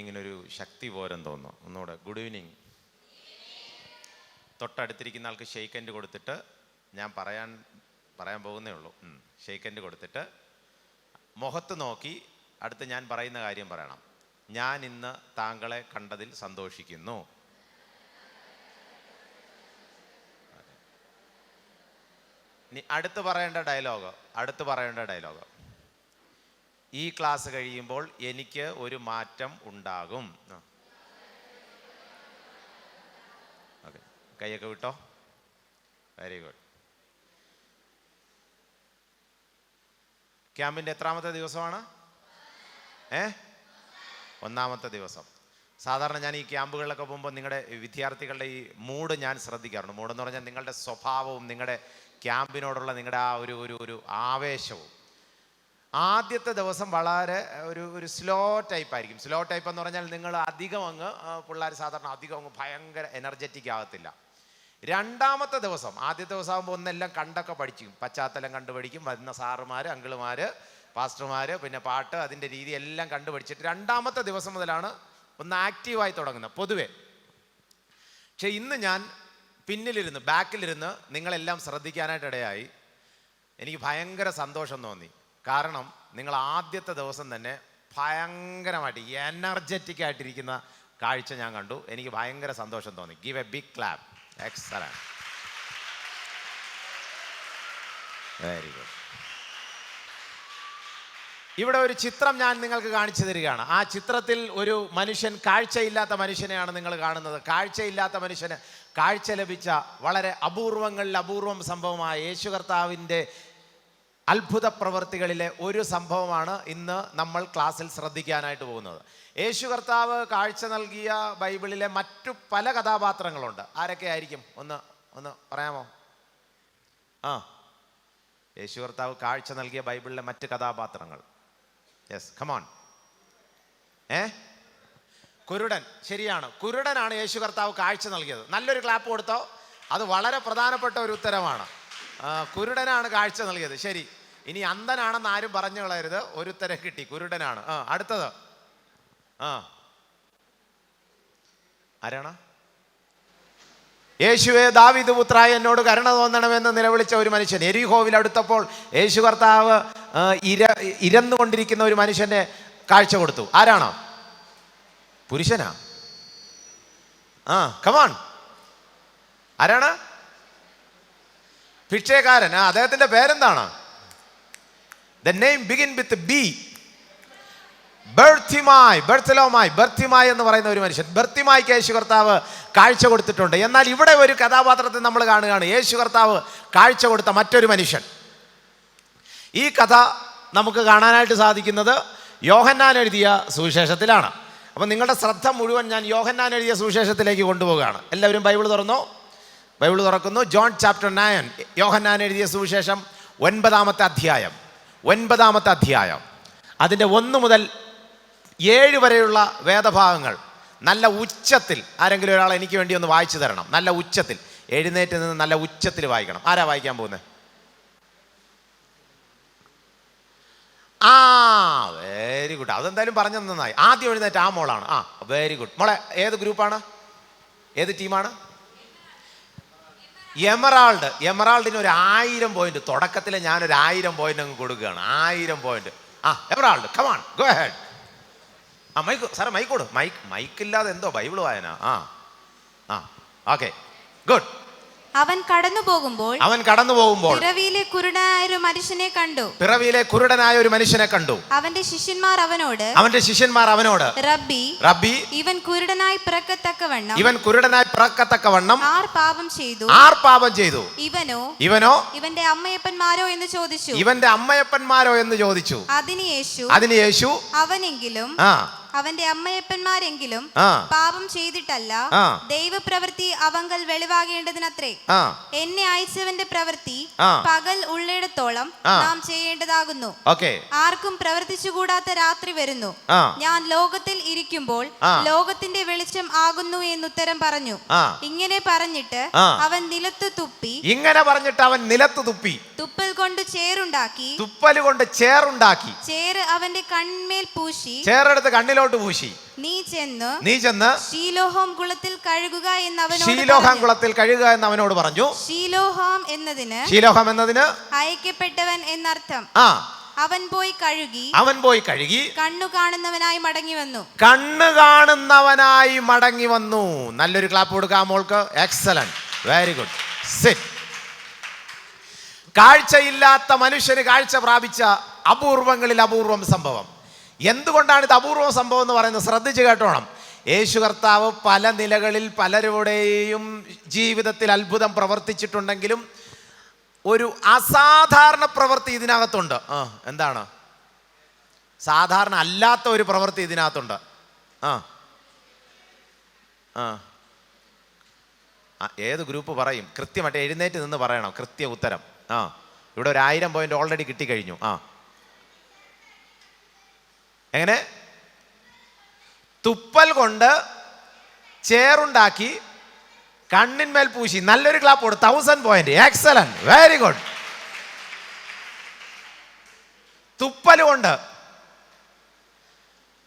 ഈവനിങ്ങിനൊരു ശക്തി പോരെന്ന് തോന്നുന്നു. ഒന്നുകൂടെ good evening. തൊട്ടടുത്തിരിക്കുന്ന ആൾക്ക് ഷെയ്ക്ക് ഹാൻഡ് കൊടുത്തിട്ട് ഞാൻ പറയാൻ പോകുന്നേ ഉള്ളൂ. ഷെയ്ക്ക് ഹാൻഡ് കൊടുത്തിട്ട് മുഖത്ത് നോക്കി അടുത്ത് ഞാൻ പറയുന്ന കാര്യം പറയണം. ഞാൻ ഇന്ന് താങ്കളെ കണ്ടതിൽ സന്തോഷിക്കുന്നു. അടുത്ത് പറയേണ്ട ഡയലോഗ് ഈ ക്ലാസ് കഴിയുമ്പോൾ എനിക്ക് ഒരു മാറ്റം ഉണ്ടാകും. ഓക്കെ, കൈയൊക്കെ വിട്ടോ. Very good. ക്യാമ്പിൻ്റെ എത്രാമത്തെ ദിവസമാണ്? ഒന്നാമത്തെ ദിവസം. സാധാരണ ഞാൻ ഈ ക്യാമ്പുകളിലൊക്കെ പോകുമ്പോൾ നിങ്ങളുടെ വിദ്യാർത്ഥികളുടെ ഈ മൂഡ് ഞാൻ ശ്രദ്ധിക്കാറുണ്ട്. മൂഡെന്ന് പറഞ്ഞാൽ നിങ്ങളുടെ സ്വഭാവവും നിങ്ങളുടെ ക്യാമ്പിനോടുള്ള നിങ്ങളുടെ ആ ഒരു ആവേശവും. ആദ്യത്തെ ദിവസം വളരെ ഒരു സ്ലോ ടൈപ്പായിരിക്കും. സ്ലോ ടൈപ്പ് എന്ന് പറഞ്ഞാൽ നിങ്ങൾ അധികം അങ്ങ് പിള്ളേർ സാധാരണ അധികം അങ്ങ് ഭയങ്കര എനർജറ്റിക് ആകത്തില്ല. രണ്ടാമത്തെ ദിവസം, ആദ്യത്തെ ദിവസം ആകുമ്പോൾ ഒന്നെല്ലാം കണ്ടൊക്കെ പഠിക്കും, പശ്ചാത്തലം കണ്ടുപഠിക്കും, വരുന്ന സാറുമാർ, അങ്കിളുമാർ, പാസ്റ്റർമാർ, പിന്നെ പാട്ട്, അതിൻ്റെ രീതി എല്ലാം കണ്ടുപഠിച്ചിട്ട് രണ്ടാമത്തെ ദിവസം മുതലാണ് ഒന്ന് ആക്റ്റീവായി തുടങ്ങുന്നത് പൊതുവെ. പക്ഷെ ഇന്ന് ഞാൻ ബാക്കിലിരുന്ന് നിങ്ങളെല്ലാം ശ്രദ്ധിക്കാനായിട്ട് ഇടയായി. എനിക്ക് ഭയങ്കര സന്തോഷം തോന്നി. കാരണം നിങ്ങൾ ആദ്യത്തെ ദിവസം തന്നെ ഭയങ്കരമായിട്ട് എനർജറ്റിക് ആയിട്ടിരിക്കുന്ന കാഴ്ച ഞാൻ കണ്ടു. എനിക്ക് ഭയങ്കര സന്തോഷം തോന്നി. Give a big clap. Excellent, very good. ഇവിടെ ഒരു ചിത്രം ഞാൻ നിങ്ങൾക്ക് കാണിച്ചു തരികയാണ്. ആ ചിത്രത്തിൽ ഒരു മനുഷ്യൻ, കാഴ്ചയില്ലാത്ത മനുഷ്യനെയാണ് നിങ്ങൾ കാണുന്നത്. കാഴ്ചയില്ലാത്ത മനുഷ്യന് കാഴ്ച ലഭിച്ച വളരെ അപൂർവങ്ങളിൽ അപൂർവം സംഭവമായ യേശു കർത്താവിൻ്റെ അത്ഭുത പ്രവൃത്തികളിലെ ഒരു സംഭവമാണ് ഇന്ന് നമ്മൾ ക്ലാസ്സിൽ ശ്രദ്ധിക്കാനായിട്ട് പോകുന്നത്. യേശു കർത്താവ് കാഴ്ച നൽകിയ ബൈബിളിലെ മറ്റു പല കഥാപാത്രങ്ങളുണ്ട്. ആരൊക്കെ ആയിരിക്കും? ഒന്ന് പറയാമോ? യേശു കർത്താവ് കാഴ്ച നൽകിയ ബൈബിളിലെ മറ്റ് കഥാപാത്രങ്ങൾ. Yes, come on. കുരുടൻ. ശരിയാണ്, കുരുടനാണ് യേശു കർത്താവ് കാഴ്ച നൽകിയത്. നല്ലൊരു ക്ലാപ്പ് കൊടുത്തോ. അത് വളരെ പ്രധാനപ്പെട്ട ഒരു ഉത്തരമാണ്. കുരുടനാണ് കാഴ്ച നൽകിയത്. ശരി. ഇനി അന്ധനാണെന്ന് ആരും പറഞ്ഞു കളയരുത്. ഒരു ഉത്തരം കിട്ടി, കുരുടനാണ്. അടുത്തത് ആരാണ്? യേശുവേ ദാവീദ് പുത്രാ, എന്നോട് കരുണ തോന്നണമെന്ന് നിലവിളിച്ച ഒരു മനുഷ്യൻ. എരിഹോവിൽ അടുത്തപ്പോൾ യേശു കർത്താവ് ഇരന്നുകൊണ്ടിരിക്കുന്ന ഒരു മനുഷ്യന്റെ കാഴ്ച കൊടുത്തു. ആരാണോ? പുരുഷനാ? കമോൺ. ആരാണ്? ഭിക്ഷക്കാരൻ. അദ്ദേഹത്തിന്റെ പേരെന്താണ്? The name begin with B. Bartimaeus എന്ന് പറയുന്ന ഒരു മനുഷ്യൻ. ബർത്തിമായിക്ക് യേശു കർത്താവ് കാഴ്ച കൊടുത്തിട്ടുണ്ട്. എന്നാൽ ഇവിടെ ഒരു കഥാപാത്രത്തെ നമ്മൾ കാണുകയാണ്, യേശു കർത്താവ് കാഴ്ച കൊടുത്ത മറ്റൊരു മനുഷ്യൻ. ഈ കഥ നമുക്ക് കാണാനായിട്ട് സാധിക്കുന്നത് യോഹന്നാൻ എഴുതിയ സുവിശേഷത്തിലാണ്. അപ്പം നിങ്ങളുടെ ശ്രദ്ധ മുഴുവൻ ഞാൻ യോഹന്നാൻ എഴുതിയ സുവിശേഷത്തിലേക്ക് കൊണ്ടുപോവുകയാണ്. എല്ലാവരും ബൈബിൾ തുറന്നോ? ബൈബിൾ തുറക്കുന്നു. John chapter 9. യോഹന്നാൻ എഴുതിയ സുവിശേഷം 9-ാമത്തെ അധ്യായം. അതിൻ്റെ 1 മുതൽ 7 വരെയുള്ള വേദഭാഗങ്ങൾ നല്ല ഉച്ചത്തിൽ ആരെങ്കിലും ഒരാൾ എനിക്ക് വേണ്ടി ഒന്ന് വായിച്ചു തരണം. നല്ല ഉച്ചത്തിൽ എഴുന്നേറ്റ് നിന്ന് നല്ല ഉച്ചത്തിൽ വായിക്കണം. ആരാ വായിക്കാൻ പോകുന്നത്? Very good. അതെന്തായാലും പറഞ്ഞു നന്നായി. ആദ്യം എഴുന്നേറ്റ് ആ മോളാണ്. വെരി ഗുഡ് മോളെ. ഏത് ഗ്രൂപ്പാണ്? ഏത് ടീമാണ്? എമറാൾഡിന് ഒരു 1000 പോയിന്റ്. തുടക്കത്തിൽ ഞാനൊരു 1000 പോയിന്റ് അങ്ങ് കൊടുക്കുകയാണ്. 1000 point. Emerald, come on, go head. സാറേ മൈക്കോട്. മൈക്കില്ലാതെ എന്തോ ബൈബിൾ വായന. Okay, good. അവൻ കടന്നു പോകുമ്പോൾ പിറവിയിലെ കുരുടനായ ഒരു മനുഷ്യനെ കണ്ടു. അവന്റെ ശിഷ്യന്മാർ അവനോട് റബ്ബി, ഇവൻ കുരുടനായി പിറക്കത്തക്കവണ്ണം ആർ പാപം ചെയ്തു? ഇവനോ ഇവന്റെ അമ്മയപ്പന്മാരോ എന്ന് ചോദിച്ചു. അതിന് യേശു അവനെങ്കിലും അവന്റെ അമ്മയപ്പന്മാരെങ്കിലും പാപം ചെയ്തിട്ടല്ല, ദൈവപ്രവൃത്തി അവങ്കൽ വെളിവാകേണ്ടതിനത്രേ. എന്നെ അയച്ചവന്റെ പ്രവൃത്തി പകൽ ഉള്ളിടത്തോളം നാം ചെയ്യേണ്ടതാകുന്നു. ആർക്കും പ്രവർത്തിച്ചുകൂടാത്ത രാത്രി വരുന്നു. ഞാൻ ലോകത്തിൽ ഇരിക്കുമ്പോൾ ലോകത്തിന്റെ വെളിച്ചം ആകുന്നു എന്നുത്തരം പറഞ്ഞു. ഇങ്ങനെ പറഞ്ഞിട്ട് അവൻ നിലത്തു തുപ്പി. തുപ്പൽ കൊണ്ട് ചേറുണ്ടാക്കി ചേറ് അവന്റെ കണ്ണിന്മേൽ പൂശി. ചേറെടുത്ത് കണ്ണിലോട്ട് തലയിലോട്ട് പൂശി, നീ ചെന്ന് ശീലോഹാം കുളത്തിൽ കഴുകുക എന്ന് അവനോട് പറഞ്ഞു. ശീലോഹാം എന്നതിന് അയക്കപ്പെട്ടവൻ എന്നർത്ഥം. അവൻ പോയി കഴുകി കണ്ണു കാണുന്നവനായി മടങ്ങി വന്നു. നല്ലൊരു ക്ലാപ്പ് കൊടുക്കാം മോൾക്ക്. Excellent, very good. സിറ്റ്. കാഴ്ചയില്ലാത്ത മനുഷ്യന് കാഴ്ച പ്രാപിച്ച അപൂർവങ്ങളിൽ അപൂർവം സംഭവം. എന്തുകൊണ്ടാണ് ഇത് അപൂർവ സംഭവം എന്ന് പറയുന്നത്? ശ്രദ്ധിച്ച് കേട്ടോണം. യേശു കർത്താവ് പല നിലകളിൽ പലരുടെയും ജീവിതത്തിൽ അത്ഭുതം പ്രവർത്തിച്ചിട്ടുണ്ടെങ്കിലും ഒരു അസാധാരണ പ്രവൃത്തി ഇതിനകത്തുണ്ട്. എന്താണ്? സാധാരണ അല്ലാത്ത ഒരു പ്രവൃത്തി ഇതിനകത്തുണ്ട്. ഏത് ഗ്രൂപ്പ് പറയും? കൃത്യമായിട്ട് എഴുന്നേറ്റ് നിന്ന് പറയണം കൃത്യ ഉത്തരം. ഇവിടെ ഒരു 1000 പോയിന്റ് ഓൾറെഡി കിട്ടിക്കഴിഞ്ഞു. എങ്ങനെ? തുപ്പൽ കൊണ്ട് ചേറുണ്ടാക്കി കണ്ണിന്മേൽ പൂശി. നല്ലൊരു ക്ലാപ്പ് കൊടു. 1000 പോയിന്റ്. Excellent, very good. തുപ്പൽ കൊണ്ട്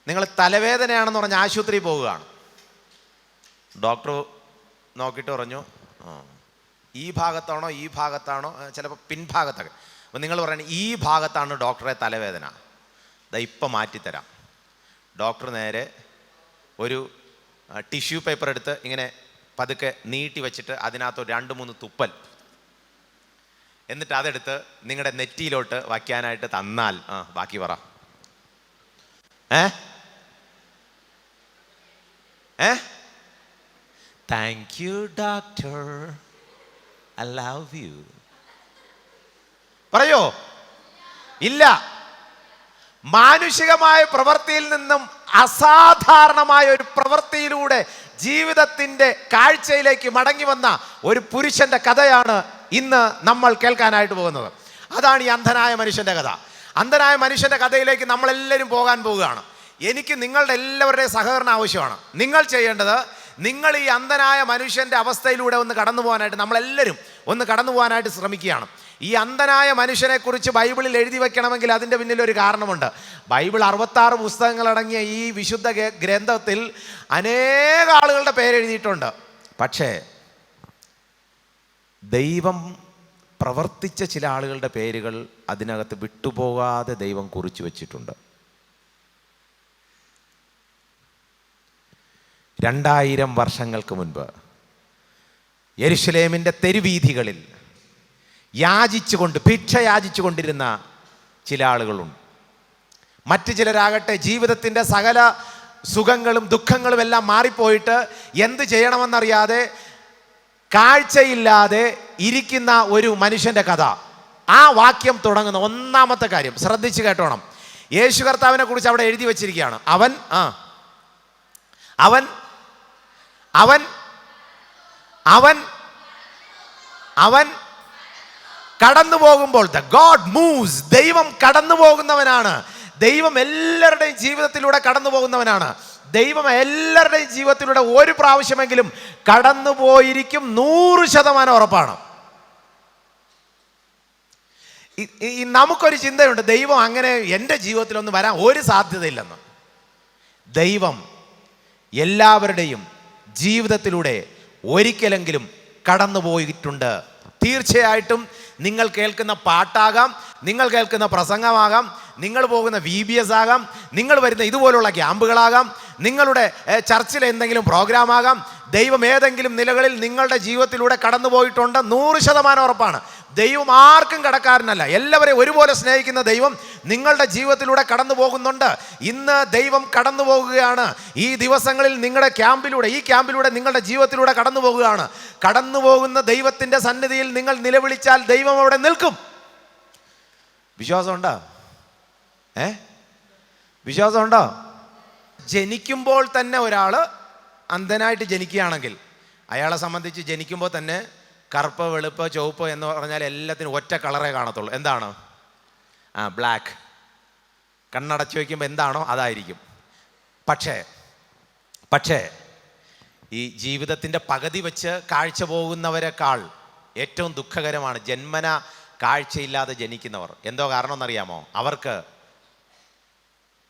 നിങ്ങൾ തലവേദനയാണെന്ന് പറഞ്ഞ് ആശുപത്രിയിൽ പോവുകയാണ്. ഡോക്ടർ നോക്കിയിട്ട് പറഞ്ഞു ഈ ഭാഗത്താണോ ഈ ഭാഗത്താണോ, ചിലപ്പോൾ പിൻഭാഗത്തൊക്കെ. അപ്പം നിങ്ങൾ പറയണത് ഈ ഭാഗത്താണ് ഡോക്ടറെ തലവേദന, ഇപ്പം മാറ്റിത്തരാം. ഡോക്ടർ നേരെ ഒരു ടിഷ്യൂ പേപ്പർ എടുത്ത് ഇങ്ങനെ പതുക്കെ നീട്ടി വെച്ചിട്ട് അതിനകത്ത് 2-3 തുപ്പൽ, എന്നിട്ട് അതെടുത്ത് നിങ്ങളുടെ നെറ്റിയിലോട്ട് വയ്ക്കാനായിട്ട് തന്നാൽ ബാക്കി പറ. Thank you doctor, I love you. പറയോ? ഇല്ല. മാനുഷികമായ പ്രവൃത്തിയിൽ നിന്നും അസാധാരണമായ ഒരു പ്രവൃത്തിയിലൂടെ ജീവിതത്തിൻ്റെ കാഴ്ചയിലേക്ക് മടങ്ങി വന്ന ഒരു പുരുഷന്റെ കഥയാണ് ഇന്ന് നമ്മൾ കേൾക്കാനായിട്ട് പോകുന്നത്. അതാണ് ഈ അന്ധനായ മനുഷ്യന്റെ കഥ. അന്ധനായ മനുഷ്യന്റെ കഥയിലേക്ക് നമ്മളെല്ലാവരും പോകാൻ പോവുകയാണ്. എനിക്ക് നിങ്ങളുടെ എല്ലാവരുടെയും സഹകരണം ആവശ്യമാണ്. നിങ്ങൾ ചെയ്യേണ്ടത്, നിങ്ങൾ ഈ അന്ധനായ മനുഷ്യന്റെ അവസ്ഥയിലൂടെ ഒന്ന് കടന്നു പോകാനായിട്ട്, നമ്മളെല്ലാവരും ഒന്ന് കടന്നു പോകാനായിട്ട് ശ്രമിക്കുകയാണ്. ഈ അന്ധനായ മനുഷ്യനെക്കുറിച്ച് ബൈബിളിൽ എഴുതി വെക്കണമെങ്കിൽ അതിൻ്റെ പിന്നിലൊരു കാരണമുണ്ട്. ബൈബിൾ 66 പുസ്തകങ്ങളടങ്ങിയ ഈ വിശുദ്ധ ഗ്രന്ഥത്തിൽ അനേക ആളുകളുടെ പേരെഴുതിയിട്ടുണ്ട്. പക്ഷേ ദൈവം പ്രവർത്തിച്ച ചില ആളുകളുടെ പേരുകൾ അതിനകത്ത് വിട്ടുപോകാതെ ദൈവം കുറിച്ചു വച്ചിട്ടുണ്ട്. 2000 വർഷങ്ങൾക്ക് മുൻപ് യെരുശലേമിൻ്റെ തെരുവീഥികളിൽ ഭിക്ഷ യാചിച്ചു കൊണ്ടിരുന്ന ചില ആളുകളുണ്ട്. മറ്റു ചിലരാകട്ടെ ജീവിതത്തിൻ്റെ സകല സുഖങ്ങളും ദുഃഖങ്ങളും എല്ലാം മാറിപ്പോയിട്ട് എന്ത് ചെയ്യണമെന്നറിയാതെ കാഴ്ചയില്ലാതെ ഇരിക്കുന്ന ഒരു മനുഷ്യൻ്റെ കഥ. ആ വാക്യം തുടങ്ങുന്ന ഒന്നാമത്തെ കാര്യം ശ്രദ്ധിച്ച് കേട്ടോണം. യേശു കർത്താവിനെ കുറിച്ച് അവിടെ എഴുതി വച്ചിരിക്കുകയാണ്. അവൻ കടന്നു പോകുമ്പോൾ, ദ ഗോഡ് മൂവ്സ്, ദൈവം കടന്നു പോകുന്നവനാണ്. ദൈവം എല്ലാവരുടെയും ജീവിതത്തിലൂടെ കടന്നു പോകുന്നവനാണ്. ദൈവം എല്ലാവരുടെയും ജീവിതത്തിലൂടെ ഒരു പ്രാവശ്യമെങ്കിലും കടന്നു പോയിരിക്കും, 100% ഉറപ്പാണ്. നമുക്കൊരു ചിന്തയുണ്ട്, ദൈവം അങ്ങനെ എൻ്റെ ജീവിതത്തിലൊന്നും വരാൻ ഒരു സാധ്യതയില്ലെന്ന്. ദൈവം എല്ലാവരുടെയും ജീവിതത്തിലൂടെ ഒരിക്കലെങ്കിലും കടന്നു പോയിട്ടുണ്ട്. തീർച്ചയായിട്ടും നിങ്ങൾ കേൾക്കുന്ന പാട്ടാകാം, നിങ്ങൾ കേൾക്കുന്ന പ്രസംഗമാകാം, നിങ്ങൾ പോകുന്ന VBS ആകാം, നിങ്ങൾ വരുന്ന ഇതുപോലുള്ള ക്യാമ്പുകളാകാം, നിങ്ങളുടെ ചർച്ചിലെ എന്തെങ്കിലും പ്രോഗ്രാം ആകാം. ദൈവം ഏതെങ്കിലും നിലകളിൽ നിങ്ങളുടെ ജീവിതത്തിലൂടെ കടന്നു പോയിട്ടുണ്ട്, 100% ഉറപ്പാണ്. ദൈവം ആർക്കും കടക്കാരനല്ല. എല്ലാവരെയും ഒരുപോലെ സ്നേഹിക്കുന്ന ദൈവം നിങ്ങളുടെ ജീവിതത്തിലൂടെ കടന്നു പോകുന്നുണ്ട്. ഇന്ന് ദൈവം കടന്നു പോകുകയാണ്. ഈ ദിവസങ്ങളിൽ നിങ്ങളുടെ ഈ ക്യാമ്പിലൂടെ നിങ്ങളുടെ ജീവിതത്തിലൂടെ കടന്നു പോകുകയാണ്. കടന്നു പോകുന്ന ദൈവത്തിൻ്റെ സന്നിധിയിൽ നിങ്ങൾ നിലവിളിച്ചാൽ ദൈവം അവിടെ നിൽക്കും. വിശ്വാസമുണ്ടോ? വിശ്വാസമുണ്ടോ? ജനിക്കുമ്പോൾ തന്നെ ഒരാൾ അന്ധനായിട്ട് ജനിക്കുകയാണെങ്കിൽ അയാളെ സംബന്ധിച്ച് ജനിക്കുമ്പോൾ തന്നെ കറുപ്പ്, വെളുപ്പ്, ചുവപ്പ് എന്ന് പറഞ്ഞാൽ എല്ലാത്തിനും ഒറ്റ കളറേ കാണത്തുള്ളൂ. എന്താണ്? ബ്ലാക്ക്. കണ്ണടച്ച് വയ്ക്കുമ്പോൾ എന്താണോ അതായിരിക്കും. പക്ഷേ ഈ ജീവിതത്തിൻ്റെ പകുതി വെച്ച് കാഴ്ച പോകുന്നവരെക്കാൾ ഏറ്റവും ദുഃഖകരമാണ് ജന്മന കാഴ്ചയില്ലാതെ ജനിക്കുന്നവർ. എന്തോ കാരണം എന്നറിയാമോ? അവർക്ക്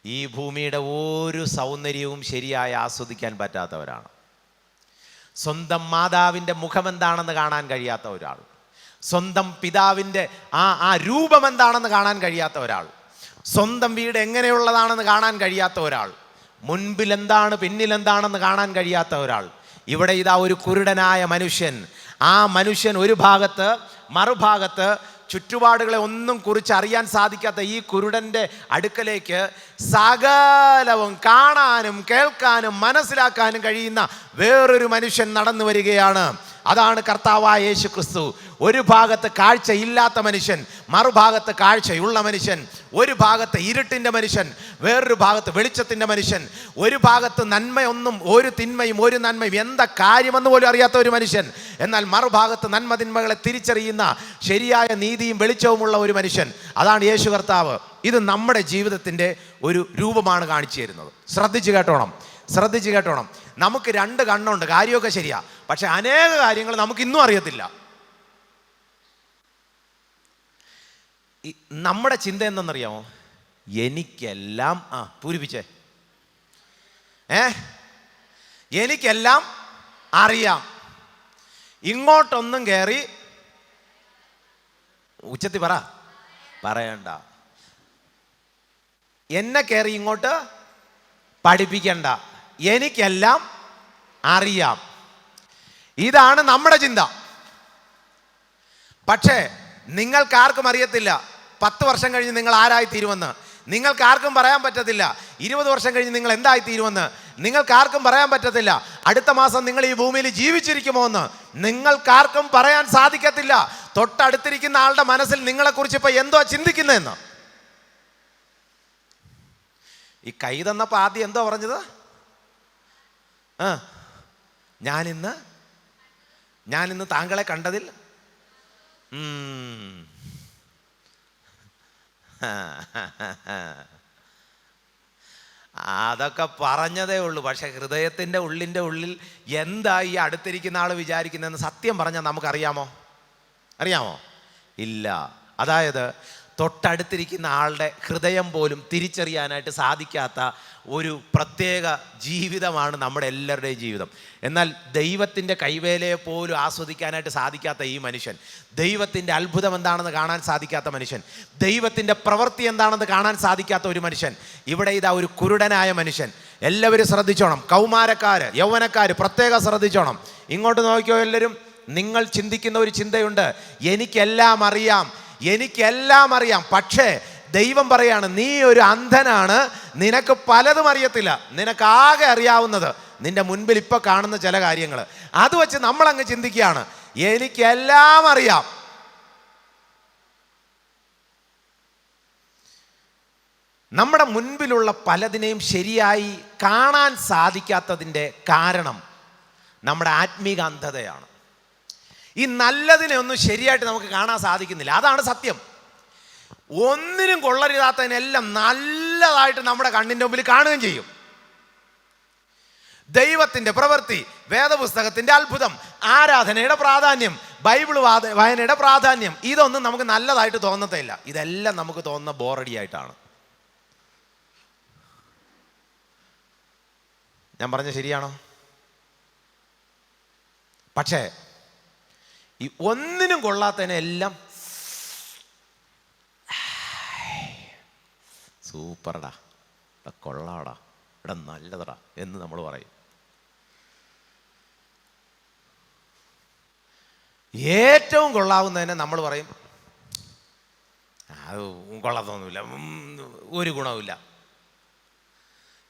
ഈ ഭൂമിയുടെ ഒരു സൗന്ദര്യവും ശരിയായി ആസ്വദിക്കാൻ പറ്റാത്തവരാണ്. സ്വന്തം മാതാവിൻ്റെ മുഖം എന്താണെന്ന് കാണാൻ കഴിയാത്ത ഒരാൾ, സ്വന്തം പിതാവിൻ്റെ ആ രൂപം എന്താണെന്ന് കാണാൻ കഴിയാത്ത ഒരാൾ, സ്വന്തം വീട് എങ്ങനെയുള്ളതാണെന്ന് കാണാൻ കഴിയാത്ത ഒരാൾ, മുൻപിൽ എന്താണ് പിന്നിൽ എന്താണെന്ന് കാണാൻ കഴിയാത്ത ഒരാൾ. ഇവിടെ ഇതാ ഒരു കുരുടനായ മനുഷ്യൻ. ആ മനുഷ്യൻ ഒരു ഭാഗത്ത്, മറുഭാഗത്ത് ചുറ്റുപാടുകളെ ഒന്നും കുറിച്ച് അറിയാൻ സാധിക്കാത്ത ഈ കുരുടൻ്റെ അടുക്കലേക്ക് സകലവും കാണാനും കേൾക്കാനും മനസ്സിലാക്കാനും കഴിയുന്ന വേറൊരു മനുഷ്യൻ നടന്നു വരികയാണ്. അതാണ് കർത്താവായ യേശു ക്രിസ്തു. ഒരു ഭാഗത്ത് കാഴ്ച ഇല്ലാത്ത മനുഷ്യൻ, മറുഭാഗത്ത് കാഴ്ചയുള്ള മനുഷ്യൻ, ഒരു ഭാഗത്ത് ഇരുട്ടിൻ്റെ മനുഷ്യൻ, വേറൊരു ഭാഗത്ത് വെളിച്ചത്തിൻ്റെ മനുഷ്യൻ, ഒരു ഭാഗത്ത് നന്മയൊന്നും ഒരു തിന്മയും ഒരു നന്മയും എന്താ കാര്യമെന്ന് പോലും അറിയാത്ത ഒരു മനുഷ്യൻ, എന്നാൽ മറുഭാഗത്ത് നന്മ തിന്മകളെ തിരിച്ചറിയുന്ന ശരിയായ നീതിയും വെളിച്ചവുമുള്ള ഒരു മനുഷ്യൻ. അതാണ് യേശു കർത്താവ്. ഇത് നമ്മുടെ ജീവിതത്തിൻ്റെ ഒരു രൂപമാണ് കാണിച്ചു തരുന്നത്. ശ്രദ്ധിച്ച് കേട്ടോണം. നമുക്ക് രണ്ട് കണ്ണുണ്ട്, കാര്യമൊക്കെ ശരിയാ, പക്ഷെ അനേക കാര്യങ്ങൾ നമുക്ക് ഇന്നും അറിയത്തില്ല. നമ്മുടെ ചിന്ത എന്തെന്നറിയാമോ? എനിക്കെല്ലാം പൂരിപ്പിച്ചേ എനിക്കെല്ലാം അറിയാം. ഇങ്ങോട്ടൊന്നും കയറി ഉച്ചത്തി പറയണ്ട, എന്നെ കയറി ഇങ്ങോട്ട് പഠിപ്പിക്കണ്ട, എനിക്കെല്ലാം അറിയാം. ഇതാണ് നമ്മുടെ ചിന്ത. പക്ഷേ നിങ്ങൾക്കാർക്കും അറിയത്തില്ല 10 വർഷം കഴിഞ്ഞ് നിങ്ങൾ ആരായിത്തീരുമെന്ന്. നിങ്ങൾക്കാർക്കും പറയാൻ പറ്റത്തില്ല 20 വർഷം കഴിഞ്ഞ് നിങ്ങൾ എന്തായിത്തീരുമെന്ന്. നിങ്ങൾക്കാർക്കും പറയാൻ പറ്റത്തില്ല അടുത്ത മാസം നിങ്ങൾ ഈ ഭൂമിയിൽ ജീവിച്ചിരിക്കുമോ എന്ന്. നിങ്ങൾക്കാർക്കും പറയാൻ സാധിക്കത്തില്ല തൊട്ടടുത്തിരിക്കുന്ന ആളുടെ മനസ്സിൽ നിങ്ങളെക്കുറിച്ച് ഇപ്പം എന്തോ ചിന്തിക്കുന്നതെന്ന്. ഈ കൈ തന്നപ്പോൾ ആദ്യം എന്തോ പറഞ്ഞത്? ഞാനിന്ന് താങ്കളെ കണ്ടതിൽ അതൊക്കെ പറഞ്ഞതേ ഉള്ളൂ. പക്ഷെ ഹൃദയത്തിൻ്റെ ഉള്ളിൽ എന്താ ഈ അടുത്തിരിക്കുന്ന ആൾ വിചാരിക്കുന്നതെന്ന് സത്യം പറഞ്ഞാൽ നമുക്കറിയാമോ? ഇല്ല. അതായത് തൊട്ടടുത്തിരിക്കുന്ന ആളുടെ ഹൃദയം പോലും തിരിച്ചറിയാനായിട്ട് സാധിക്കാത്ത ഒരു പ്രത്യേക ജീവിതമാണ് നമ്മുടെ എല്ലാവരുടെയും ജീവിതം. എന്നാൽ ദൈവത്തിൻ്റെ കൈവേലയെ പോലും ആസ്വദിക്കാനായിട്ട് സാധിക്കാത്ത ഈ മനുഷ്യൻ, ദൈവത്തിൻ്റെ അത്ഭുതം എന്താണെന്ന് കാണാൻ സാധിക്കാത്ത മനുഷ്യൻ, ദൈവത്തിൻ്റെ പ്രവൃത്തി എന്താണെന്ന് കാണാൻ സാധിക്കാത്ത ഒരു മനുഷ്യൻ, ഇവിടെ ഇതാ ഒരു കുരുടനായ മനുഷ്യൻ. എല്ലാവരും ശ്രദ്ധിച്ചോണം. കൗമാരക്കാർ, യൗവനക്കാർ പ്രത്യേകം ശ്രദ്ധിച്ചോണം. ഇങ്ങോട്ട് നോക്കിയോ എല്ലാവരും. നിങ്ങൾ ചിന്തിക്കുന്ന ഒരു ചിന്തയുണ്ട്, എനിക്കെല്ലാം അറിയാം. പക്ഷേ ദൈവം പറയാണ്, നീ ഒരു അന്ധനാണ്, നിനക്ക് പലതും അറിയത്തില്ല. നിനക്കാകെ അറിയാവുന്നത് നിന്റെ മുൻപിൽ ഇപ്പം കാണുന്ന ചില കാര്യങ്ങൾ. അത് വെച്ച് നമ്മളങ്ങ് ചിന്തിക്കുകയാണ്, എനിക്കെല്ലാം അറിയാം. നമ്മുടെ മുൻപിലുള്ള പലതിനെയും ശരിയായി കാണാൻ സാധിക്കാത്തതിൻ്റെ കാരണം നമ്മുടെ ആത്മീക അന്ധതയാണ്. ഈ നല്ലതിനെ ഒന്നും ശരിയായിട്ട് നമുക്ക് കാണാൻ സാധിക്കുന്നില്ല. അതാണ് സത്യം. ഒന്നിനും കൊള്ളരുതാത്തതിനെല്ലാം നല്ലതായിട്ട് നമ്മുടെ കണ്ണിൻ്റെ മുമ്പിൽ കാണുകയും ചെയ്യും. ദൈവത്തിൻ്റെ പ്രവൃത്തി, വേദപുസ്തകത്തിൻ്റെ അത്ഭുതം, ആരാധനയുടെ പ്രാധാന്യം, ബൈബിൾ വായനയുടെ പ്രാധാന്യം, ഇതൊന്നും നമുക്ക് നല്ലതായിട്ട് തോന്നത്തില്ല. ഇതെല്ലാം നമുക്ക് തോന്നുന്ന ബോറടിയായിട്ടാണ്. ഞാൻ പറഞ്ഞ ശരിയാണോ? പക്ഷേ ഈ ഒന്നിനും കൊള്ളാത്തതിനെല്ലാം സൂപ്പർടാ, ഇവിടെ കൊള്ളാടാ, ഇവിടെ നല്ലതടാ എന്ന് നമ്മൾ പറയും. ഏറ്റവും കൊള്ളാവുന്നതിനെ നമ്മൾ പറയും അത് കൊള്ളാത്തൊന്നുമില്ല, ഒരു ഗുണവുമില്ല.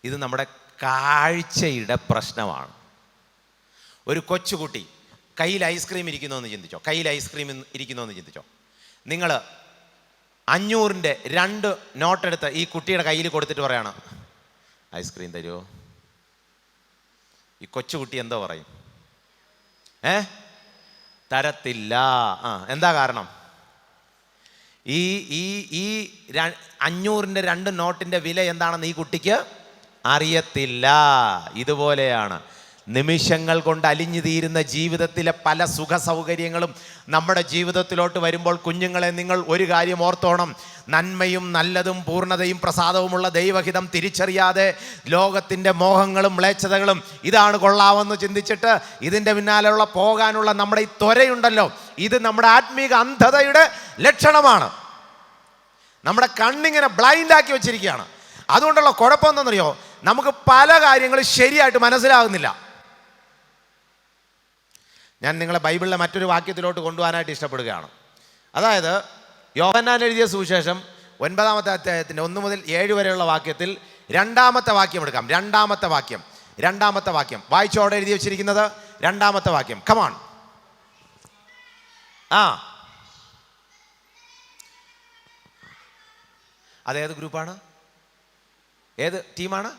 ഇത് നമ്മുടെ കാഴ്ചയുടെ പ്രശ്നമാണ്. ഒരു കൊച്ചുകുട്ടി കയ്യിൽ ഐസ്ക്രീം ഇരിക്കുന്നതെന്ന് ചിന്തിച്ചോ. നിങ്ങൾ 500-ൻ്റെ 2 നോട്ടെടുത്ത് ഈ കുട്ടിയുടെ കയ്യിൽ കൊടുത്തിട്ട് പറയാണ്, ഐസ്ക്രീം തരുമോ? ഈ കൊച്ചുകുട്ടി എന്തോ പറയും? തരത്തില്ല. എന്താ കാരണം? ഈ 500-ൻ്റെ 2 നോട്ടിൻ്റെ വില എന്താണെന്ന് ഈ കുട്ടിക്ക് അറിയത്തില്ല. ഇതുപോലെയാണ് നിമിഷങ്ങൾ കൊണ്ട് അലിഞ്ഞു തീരുന്ന ജീവിതത്തിലെ പല സുഖ സൗകര്യങ്ങളും നമ്മുടെ ജീവിതത്തിലോട്ട് വരുമ്പോൾ കുഞ്ഞുങ്ങളെ, നിങ്ങൾ ഒരു കാര്യം ഓർത്തോണം. നന്മയും നല്ലതും പൂർണ്ണതയും പ്രസാദവുമുള്ള ദൈവഹിതം തിരിച്ചറിയാതെ ലോകത്തിൻ്റെ മോഹങ്ങളും മ്ലേച്ഛതകളും ഇതാണ് കൊള്ളാമെന്ന് ചിന്തിച്ചിട്ട് ഇതിൻ്റെ പിന്നാലെയുള്ള പോകാനുള്ള നമ്മുടെ ഈ ത്വരയുണ്ടല്ലോ, ഇത് നമ്മുടെ ആത്മീക അന്ധതയുടെ ലക്ഷണമാണ്. നമ്മുടെ കണ്ണിങ്ങനെ ബ്ലൈൻഡാക്കി വെച്ചിരിക്കുകയാണ്. അതുകൊണ്ടുള്ള കുഴപ്പം എന്താണെന്നറിയോ? നമുക്ക് പല കാര്യങ്ങളും ശരിയായിട്ട് മനസ്സിലാകുന്നില്ല. ഞാൻ നിങ്ങളെ ബൈബിളിലെ മറ്റൊരു വാക്യത്തിലോട്ട് കൊണ്ടുപോകാനായിട്ട് ഇഷ്ടപ്പെടുകയാണ്. അതായത് യോഹന്നാൻ എഴുതിയ സുവിശേഷം 9-ാമത്തെ അധ്യായത്തിൻ്റെ 1 മുതൽ 7 വരെയുള്ള വാക്യത്തിൽ 2-ാമത്തെ വാക്യം എടുക്കാം. 2-ാമത്തെ വാക്യം വായിച്ചോടെ എഴുതി വെച്ചിരിക്കുന്നത് 2-ാമത്തെ വാക്യം. കമാൺ. അതേത് ഗ്രൂപ്പാണ്? ഏത് ടീമാണ്?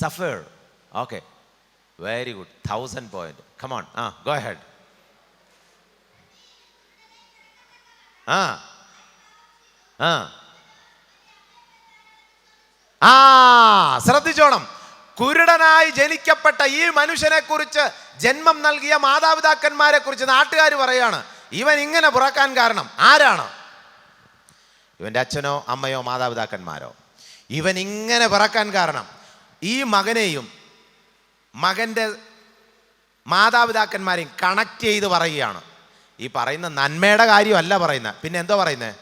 സഫേർ. Okay, very good. 1000 point. Come on, go ahead. ശ്രദ്ധിച്ചോണം. കുരുടനായി ജനിക്കപ്പെട്ട ഈ മനുഷ്യനെ കുറിച്ച്, ജന്മം നൽകിയ മാതാപിതാക്കന്മാരെ കുറിച്ച് നാട്ടുകാർ പറയാണ്, ഇവൻ ഇങ്ങനെ പിറക്കാൻ കാരണം ആരാണ്? ഇവൻ്റെ അച്ഛനോ അമ്മയോ മാതാപിതാക്കന്മാരോ? ഇവൻ ഇങ്ങനെ പിറക്കാൻ കാരണം ഈ മകനെയും മകൻ്റെ മാതാപിതാക്കന്മാരെയും കണക്ട് ചെയ്ത് പറയുകയാണ്. ഈ പറയുന്ന നന്മയുടെ കാര്യമല്ല പറയുന്നത്, പിന്നെ എന്തോ പറയുന്നത്?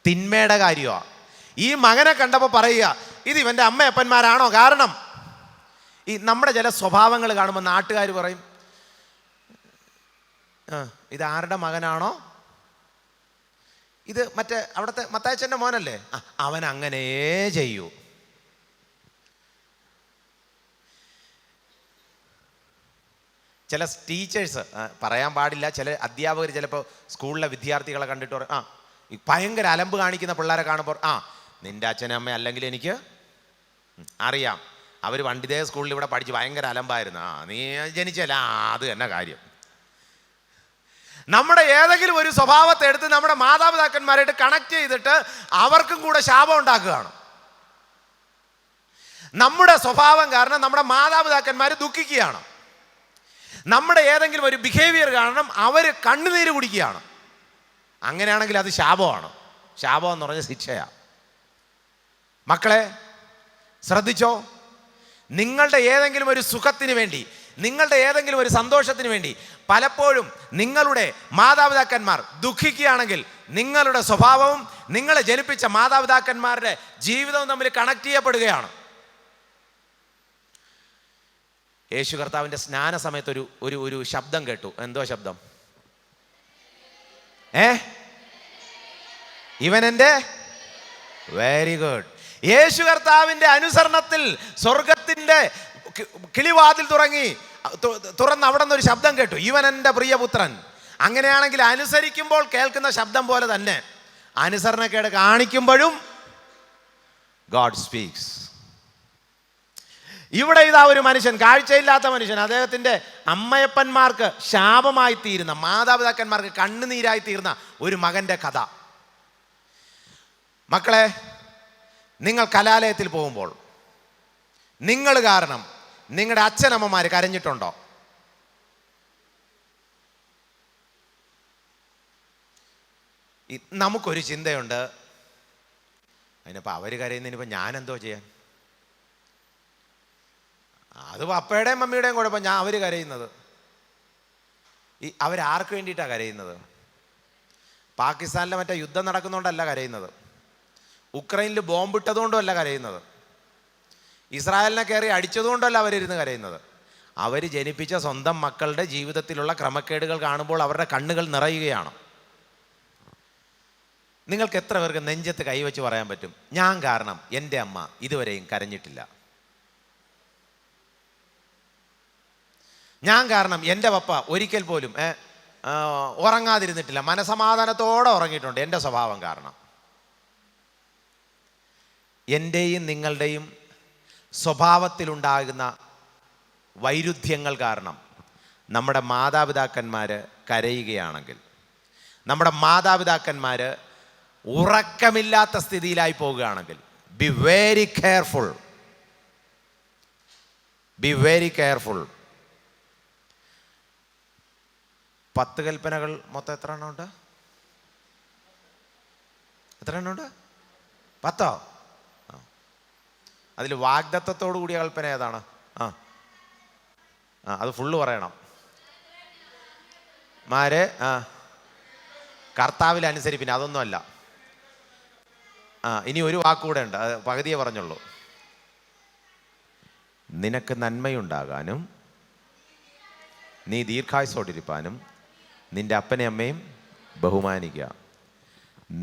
തിന്മയുടെ കാര്യമാണ്. ഈ മകനെ കണ്ടപ്പോൾ പറയുക, ഇത് ഇവൻ്റെ അമ്മയപ്പന്മാരാണോ കാരണം? ഈ നമ്മുടെ ചില സ്വഭാവങ്ങൾ കാണുമ്പോൾ നാട്ടുകാർ പറയും, ഇത് ആരുടെ മകനാണോ? ഇത് മറ്റേ അവിടുത്തെ മത്തായിച്ചൻ്റെ മോനല്ലേ, അവൻ അങ്ങനെയേ ചെയ്യൂ. ചില ടീച്ചേഴ്സ്, പറയാൻ പാടില്ല, ചില അധ്യാപകർ ചിലപ്പോൾ സ്കൂളിലെ വിദ്യാർത്ഥികളെ കണ്ടിട്ട് പറയും, ഭയങ്കര അലമ്പ് കാണിക്കുന്ന പിള്ളേരെ കാണുമ്പോൾ, നിൻ്റെ അച്ഛനും അമ്മ അല്ലെങ്കിൽ എനിക്ക് അറിയാം, അവർ വണ്ടിതേ സ്കൂളിൽ ഇവിടെ പഠിച്ച് ഭയങ്കര അലമ്പായിരുന്നു, നീ ജനിച്ചല്ല, അത് തന്നെ കാര്യം. നമ്മുടെ ഏതെങ്കിലും ഒരു സ്വഭാവത്തെ എടുത്ത് നമ്മുടെ മാതാപിതാക്കന്മാരായിട്ട് കണക്ട് ചെയ്തിട്ട് അവർക്കും കൂടെ ശാപം ഉണ്ടാക്കുകയാണ്. നമ്മുടെ സ്വഭാവം കാരണം നമ്മുടെ മാതാപിതാക്കന്മാർ ദുഃഖിക്കുകയാണ്. നമ്മുടെ ഏതെങ്കിലും ഒരു ബിഹേവിയർ കാരണം അവർ കണ്ണുനീര് കുടിക്കുകയാണ്. അങ്ങനെയാണെങ്കിൽ അത് ശാപമാണ്. ശാപം എന്ന് പറഞ്ഞ ശിക്ഷയാണ്. മക്കളെ ശ്രദ്ധിച്ചോ, നിങ്ങളുടെ ഏതെങ്കിലും ഒരു സുഖത്തിന് വേണ്ടി, നിങ്ങളുടെ ഏതെങ്കിലും ഒരു സന്തോഷത്തിന് വേണ്ടി പലപ്പോഴും നിങ്ങളുടെ മാതാപിതാക്കന്മാർ ദുഃഖിക്കുകയാണെങ്കിൽ നിങ്ങളുടെ സ്വഭാവവും നിങ്ങളെ ജനിപ്പിച്ച മാതാപിതാക്കന്മാരുടെ ജീവിതവും തമ്മിൽ കണക്ട് ചെയ്യപ്പെടുകയാണ്. യേശു കർത്താവിൻ്റെ സ്നാന സമയത്ത് ഒരു ശബ്ദം കേട്ടു. എന്തോ ശബ്ദം? ഇവനെൻ്റെ വെരി ഗുഡ്. യേശു കർത്താവിൻ്റെ അനുസരണത്തിൽ സ്വർഗത്തിൻ്റെ കിളിവാതിൽ തുറന്ന് അവിടെ നിന്നൊരു ശബ്ദം കേട്ടു, ഇവൻ എൻ്റെ പ്രിയപുത്രൻ. അങ്ങനെയാണെങ്കിൽ അനുസരിക്കുമ്പോൾ കേൾക്കുന്ന ശബ്ദം പോലെ തന്നെ അനുസരണക്കേട് കാണിക്കുമ്പോഴും ഗോഡ് സ്പീക്സ്. ഇവിടെ ഇതാ ഒരു മനുഷ്യൻ, കാഴ്ചയില്ലാത്ത മനുഷ്യൻ, അദ്ദേഹത്തിൻ്റെ അമ്മയപ്പന്മാർക്ക് ശാപമായി തീരുന്ന, മാതാപിതാക്കന്മാർക്ക് കണ്ണുനീരായി തീർന്ന ഒരു മകൻ്റെ കഥ. മക്കളെ, നിങ്ങൾ കലാലയത്തിൽ പോകുമ്പോൾ നിങ്ങൾ കാരണം നിങ്ങളുടെ അച്ഛനമ്മമാർ കരഞ്ഞിട്ടുണ്ടോ? നമുക്കൊരു ചിന്തയുണ്ട്, അതിനിപ്പോൾ അവർ കരയുന്നതിനിപ്പോൾ ഞാനെന്തോ ചെയ്യാൻ? അത് പപ്പയുടെയും മമ്മിയുടെയും കുഴപ്പം. അവർ കരയുന്നത്, അവരാർക്ക് വേണ്ടിയിട്ടാണ് കരയുന്നത്? പാകിസ്ഥാനിലെ മറ്റേ യുദ്ധം നടക്കുന്നതുകൊണ്ടല്ല കരയുന്നത്, ഉക്രൈനിൽ ബോംബിട്ടതുകൊണ്ടുമല്ല കരയുന്നത്, ഇസ്രായേലിനെ കയറി അടിച്ചതുകൊണ്ടല്ല അവരിരുന്ന് കരയുന്നത്. അവർ ജനിപ്പിച്ച സ്വന്തം മക്കളുടെ ജീവിതത്തിലുള്ള ക്രമക്കേടുകൾ കാണുമ്പോൾ അവരുടെ കണ്ണുകൾ നിറയുകയാണ്. നിങ്ങൾക്ക് എത്ര പേർക്ക് നെഞ്ചത്ത് കൈവച്ച് പറയാൻ പറ്റും, ഞാൻ കാരണം എൻ്റെ അമ്മ ഇതുവരെയും കരഞ്ഞിട്ടില്ല, ഞാൻ കാരണം എൻ്റെ പപ്പ ഒരിക്കൽ പോലും ഉറങ്ങാതിരുന്നിട്ടില്ല, മനസമാധാനത്തോടെ ഉറങ്ങിയിട്ടുണ്ട് എൻ്റെ സ്വഭാവം കാരണം? എൻ്റെയും നിങ്ങളുടെയും സ്വഭാവത്തിലുണ്ടാകുന്ന വൈരുദ്ധ്യങ്ങൾ കാരണം നമ്മുടെ മാതാപിതാക്കന്മാർ കരയുകയാണെങ്കിൽ, നമ്മുടെ മാതാപിതാക്കന്മാർ ഉറക്കമില്ലാത്ത സ്ഥിതിയിലായി പോവുകയാണെങ്കിൽ, B very careful. B very careful. 10 കൽപ്പനകൾ മൊത്തം എത്ര എണ്ണം ഉണ്ട്? എത്ര എണ്ണം ഉണ്ട്? 10. അതിൽ വാഗ്ദത്തത്തോടു കൂടിയ കൽപ്പന ഏതാണ്? അത് ഫുള്ള് പറയണം. കർത്താവിൽ അനുസരിപ്പിന്, അതൊന്നുമല്ല. ഇനി ഒരു വാക്കുകൂടെ ഉണ്ട്, അത് പകുതിയെ പറഞ്ഞുള്ളൂ. നിനക്ക് നന്മയുണ്ടാകാനും നീ ദീർഘായുസ്സോടിരിപ്പാനും നിന്റെ അപ്പനെ അമ്മയും ബഹുമാനിക്കുക.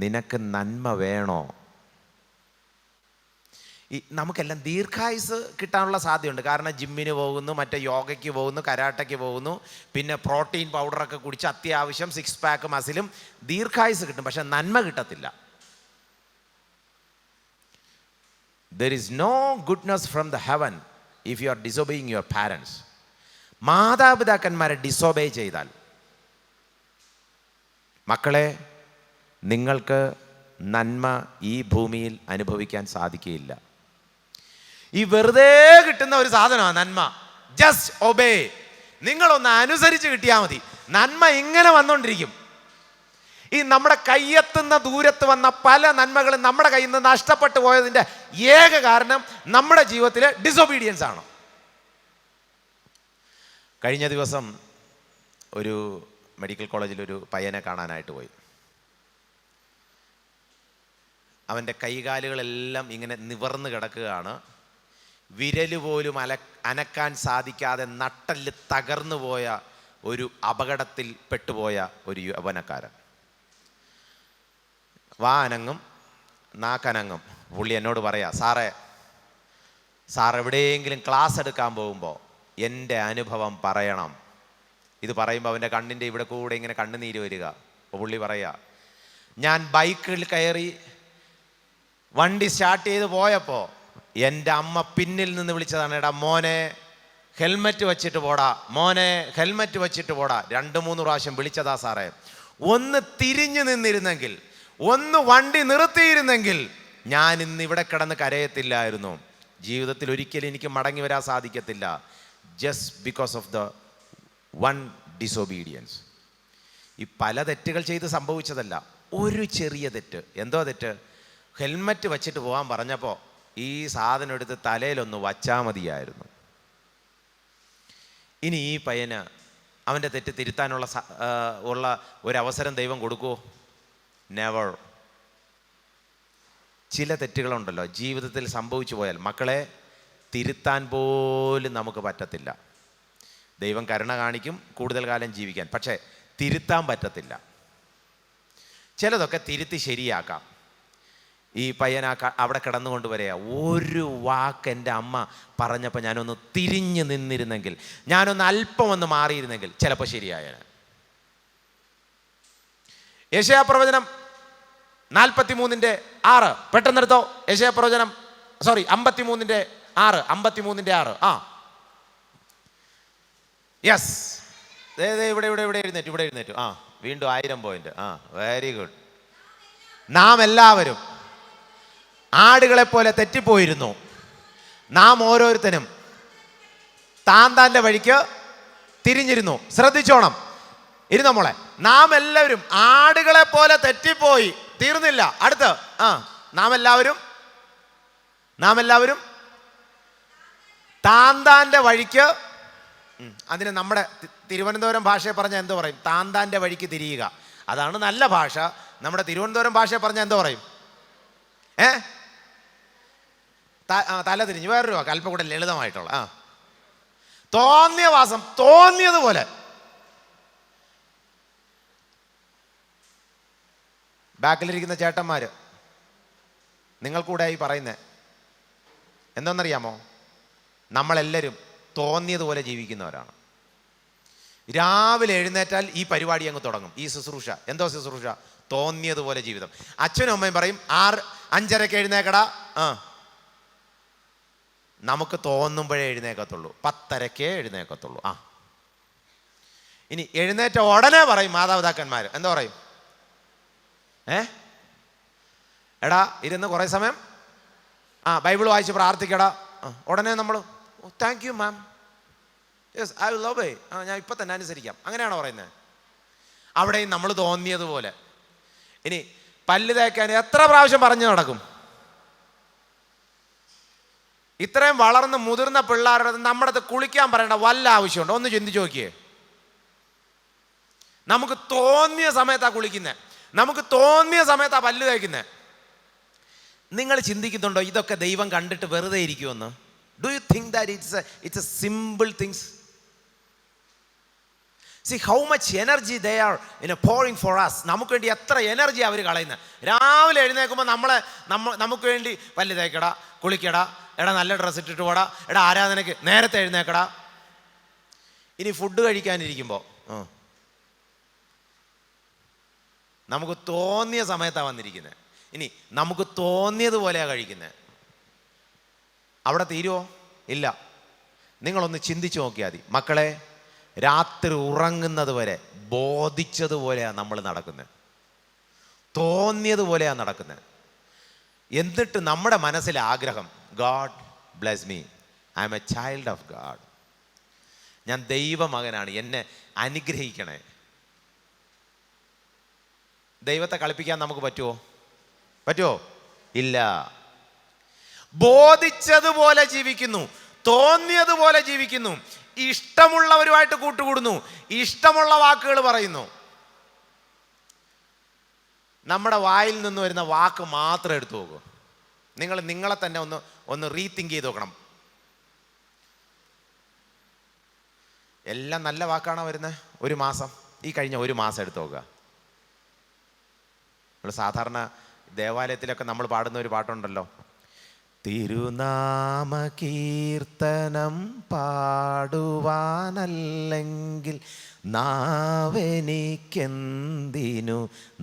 നിനക്ക് നന്മ വേണോ? നമുക്കെല്ലാം ദീർഘായുസ് കിട്ടാനുള്ള സാധ്യതയുണ്ട്. കാരണം ജിമ്മിന് പോകുന്നു, മറ്റേ യോഗയ്ക്ക് പോകുന്നു, കരാട്ടയ്ക്ക് പോകുന്നു, പിന്നെ പ്രോട്ടീൻ പൗഡറൊക്കെ കുടിച്ച് അത്യാവശ്യം 6 പാക്ക് മസിലും ദീർഘായുസ് കിട്ടും. പക്ഷെ നന്മ കിട്ടത്തില്ല. There is no goodness from the heaven if you are disobeying your parents. മാതാപിതാക്കന്മാരെ ഡിസോബേ ചെയ്താൽ, മക്കളെ, നിങ്ങൾക്ക് നന്മ ഈ ഭൂമിയിൽ അനുഭവിക്കാൻ സാധിക്കുകയില്ല. ഈ വെറുതെ കിട്ടുന്ന ഒരു സാധനമാണ് നന്മ. Just obey. നിങ്ങളൊന്ന് അനുസരിച്ച് കിട്ടിയാൽ മതി. നന്മ ഇങ്ങനെ വന്നുകൊണ്ടിരിക്കും. ഈ നമ്മുടെ കയ്യെത്തുന്ന ദൂരത്ത് വന്ന പല നന്മകളും നമ്മുടെ കയ്യിൽ നിന്ന് നഷ്ടപ്പെട്ടു പോയതിൻ്റെ ഏക കാരണം നമ്മുടെ ജീവിതത്തിലെ ഡിസൊബീഡിയൻസ് ആണ്. കഴിഞ്ഞ ദിവസം ഒരു മെഡിക്കൽ കോളേജിൽ ഒരു പയ്യനെ കാണാനായിട്ട് പോയി. അവൻ്റെ കൈകാലുകളെല്ലാം ഇങ്ങനെ നിവർന്ന് കിടക്കുകയാണ്. വിരല് പോലും അനക്കാൻ സാധിക്കാതെ നട്ടല് തകർന്നു പോയ ഒരു അപകടത്തിൽ പെട്ടുപോയ ഒരു യൗവനക്കാരൻ. വാ അനങ്ങും നാക്കനങ്ങും. പുള്ളി എന്നോട് പറയാ, സാർ എവിടെയെങ്കിലും ക്ലാസ് എടുക്കാൻ പോകുമ്പോൾ എൻ്റെ അനുഭവം പറയണം. ഇത് പറയുമ്പോൾ അവൻ്റെ കണ്ണിൻ്റെ ഇവിടെ കൂടെ ഇങ്ങനെ കണ്ണുനീര് വരിക. അപ്പോൾ പുള്ളി പറയാ, ഞാൻ ബൈക്കിൽ കയറി വണ്ടി സ്റ്റാർട്ട് ചെയ്ത് പോയപ്പോൾ എൻ്റെ അമ്മ പിന്നിൽ നിന്ന് വിളിച്ചതാണ്, എടാ മോനെ ഹെൽമെറ്റ് വെച്ചിട്ട് പോടാ, മോനെ ഹെൽമെറ്റ് വെച്ചിട്ട് പോടാ. 2-3 പ്രാവശ്യം വിളിച്ചതാ സാറേ. ഒന്ന് തിരിഞ്ഞു നിന്നിരുന്നെങ്കിൽ, ഒന്ന് വണ്ടി നിർത്തിയിരുന്നെങ്കിൽ ഞാൻ ഇന്ന് ഇവിടെ കിടന്ന് കരയത്തില്ലായിരുന്നു. ജീവിതത്തിൽ ഒരിക്കലും എനിക്ക് മടങ്ങി വരാൻ സാധിക്കത്തില്ല. Just because of the one disobedience. ഈ പല തെറ്റുകൾ ചെയ്ത് സംഭവിച്ചതല്ല, ഒരു ചെറിയ തെറ്റ്. എന്തോ തെറ്റ്? ഹെൽമറ്റ് വച്ചിട്ട് പോകാൻ പറഞ്ഞപ്പോൾ ഈ സാധനം എടുത്ത് തലയിലൊന്ന് വച്ചാൽ മതിയായിരുന്നു. ഇനി ഈ പയ്യന് അവൻ്റെ തെറ്റ് തിരുത്താനുള്ള ഒരവസരം ദൈവം കൊടുക്കുമോ? നെവർ. ചില തെറ്റുകളുണ്ടല്ലോ ജീവിതത്തിൽ സംഭവിച്ചു പോയാൽ മക്കളെ തിരുത്താൻ പോലും നമുക്ക് പറ്റത്തില്ല. ദൈവം കരുണ കാണിക്കും കൂടുതൽ കാലം ജീവിക്കാൻ, പക്ഷേ തിരുത്താൻ പറ്റത്തില്ല. ചിലതൊക്കെ തിരുത്തി ശരിയാക്കാം. ഈ പയ്യനാ അവിടെ കിടന്നുകൊണ്ട് വരിക, ഒരു വാക്ക് എൻ്റെ അമ്മ പറഞ്ഞപ്പോൾ ഞാനൊന്ന് തിരിഞ്ഞു നിന്നിരുന്നെങ്കിൽ, ഞാനൊന്ന് അല്പം ഒന്ന് മാറിയിരുന്നെങ്കിൽ ചിലപ്പോൾ ശരിയായേനെ. യെശയ്യാപ്രവചനം 43:6 പെട്ടെന്നെടുത്തോ. യെശയ്യാപ്രവചനം 53:6. യെസ്, ഇവിടെ എഴുന്നേറ്റു. വീണ്ടും 1000 പോയിന്റ്. Very good. നാം എല്ലാവരും ആടുകളെ പോലെ തെറ്റിപ്പോയിരുന്നു. നാം ഓരോരുത്തരും താൻ്റെ വഴിക്ക് തിരിഞ്ഞിരുന്നു. ശ്രദ്ധിച്ചോണം, ഇരുന്നോ മോളെ. നാം എല്ലാവരും ആടുകളെ പോലെ തെറ്റിപ്പോയി. തീർന്നില്ല, അടുത്ത് നാം എല്ലാവരും താൻ്റെ വഴിക്ക്. അതിന് നമ്മുടെ തിരുവനന്തപുരം ഭാഷയെ പറഞ്ഞാൽ എന്തോ പറയും? താൻ്റെ വഴിക്ക് തിരിയുക. അതാണ് നല്ല ഭാഷ. നമ്മുടെ തിരുവനന്തപുരം ഭാഷയെ പറഞ്ഞാൽ എന്തോ പറയും? തല തിരിഞ്ഞ്. വേറൊരു വാക്ക് അല്പം കൂടെ ലളിതമായിട്ടുള്ള തോന്നിയ വാസം, തോന്നിയതുപോലെ. ബാക്കിലിരിക്കുന്ന ചേട്ടന്മാര് നിങ്ങൾക്കൂടെ ഈ പറയുന്നേ എന്താണെന്നറിയാമോ? നമ്മളെല്ലാവരും തോന്നിയതുപോലെ ജീവിക്കുന്നവരാണ്. രാവിലെ എഴുന്നേറ്റാൽ ഈ പരിപാടി അങ്ങ് തുടങ്ങും. ഈ ശുശ്രൂഷ എന്തോ ശുശ്രൂഷ? തോന്നിയതുപോലെ ജീവിതം. അച്ഛനും അമ്മയും പറയും 5:30 എഴുന്നേക്കടാ. നമുക്ക് തോന്നുമ്പോഴേ എഴുന്നേക്കത്തുള്ളൂ. 10:30 എഴുന്നേക്കത്തുള്ളൂ. ഇനി എഴുന്നേറ്റ ഉടനെ പറയും മാതാപിതാക്കന്മാർ എന്താ പറയും? എടാ ഇരുന്ന് കുറേ സമയം ബൈബിൾ വായിച്ച് പ്രാർത്ഥിക്കടാ. ഉടനെ നമ്മൾ thank you ma'am, yes I will obey, ഞാൻ ഇപ്പം തന്നെ അനുസരിക്കാം, അങ്ങനെയാണോ പറയുന്നത്? അവിടെയും നമ്മൾ തോന്നിയതുപോലെ. ഇനി പല്ല് തേക്കാൻ എത്ര പ്രാവശ്യം പറഞ്ഞു നടക്കും? ഇത്രയും വളർന്ന് മുതിർന്ന പിള്ളേരുടെ നമ്മുടെ അടുത്ത് കുളിക്കാൻ പറയേണ്ട വല്ല ആവശ്യമുണ്ടോ? ഒന്ന് ചിന്തിച്ച് നോക്കിയേ. നമുക്ക് തോന്നിയ സമയത്താണ് കുളിക്കുന്നത്, നമുക്ക് തോന്നിയ സമയത്താണ് പല്ല് തേക്കുന്നത്. നിങ്ങൾ ചിന്തിക്കുന്നുണ്ടോ ഇതൊക്കെ ദൈവം കണ്ടിട്ട് വെറുതെ ഇരിക്കുമെന്ന്? Do you think that it's a simple things? See how much energy they are pouring for us. നമുക്ക് വേണ്ടി എത്ര എനർജി അവർ കളയുന്നത്. രാവിലെ എഴുന്നേൽക്കുമ്പോൾ നമുക്ക് വേണ്ടി പല്ല് തേക്കടാ, കുളിക്കടാ, എടാ നല്ല ഡ്രസ്സ് ഇട്ടിട്ട് പോടാ, എടാ ആരാധനയ്ക്ക് നേരത്തെ എഴുന്നേക്കടാ. ഇനി ഫുഡ് കഴിക്കാനിരിക്കുമ്പോൾ നമുക്ക് തോന്നിയ സമയത്താണ് വന്നിരിക്കുന്നത്. ഇനി നമുക്ക് തോന്നിയതുപോലെയാണ് കഴിക്കുന്നത്. അവിടെ തീരുമോ? ഇല്ല. നിങ്ങളൊന്ന് ചിന്തിച്ച് നോക്കിയാൽ മതി. മക്കളെ, രാത്രി ഉറങ്ങുന്നത് വരെ ബോധിച്ചതുപോലെയാണ് നമ്മൾ നടക്കുന്നത്, തോന്നിയതുപോലെയാണ് നടക്കുന്നത്. എന്നിട്ട് നമ്മുടെ മനസ്സിലെ ആഗ്രഹം, God bless me, I M A child of God, ഞാൻ ദൈവമകനാണ്, എന്നെ അനുഗ്രഹിക്കണേ. ദൈവത്തെ കളിപ്പിക്കാൻ നമുക്ക് പറ്റുമോ? ഇല്ല. ബോധിച്ചതുപോലെ ജീവിക്കുന്നു, തോന്നിയതുപോലെ ജീവിക്കുന്നു, ഇഷ്ടമുള്ളവരുമായിട്ട് കൂട്ടുകൂടുന്നു, ഇഷ്ടമുള്ള വാക്കുകൾ പറയുന്നു. നമ്മുടെ വായിൽ നിന്ന് വരുന്ന വാക്ക് മാത്രം എടുത്തു നോക്കൂ. നിങ്ങളെ തന്നെ ഒന്ന് റീതിങ്ക് ചെയ്ത് നോക്കണം. എല്ലാം നല്ല വാക്കാണോ വരുന്നത്? ഒരു മാസം, ഈ കഴിഞ്ഞ ഒരു മാസം എടുത്തു നോക്കുക. നമ്മൾ സാധാരണ ദേവാലയത്തിലൊക്കെ നമ്മൾ പാടുന്ന ഒരു പാട്ടുണ്ടല്ലോ, തിരുനാമ കീർത്തനം പാടുവാനല്ലെങ്കിൽ നാവെനിക്കെന്തിനു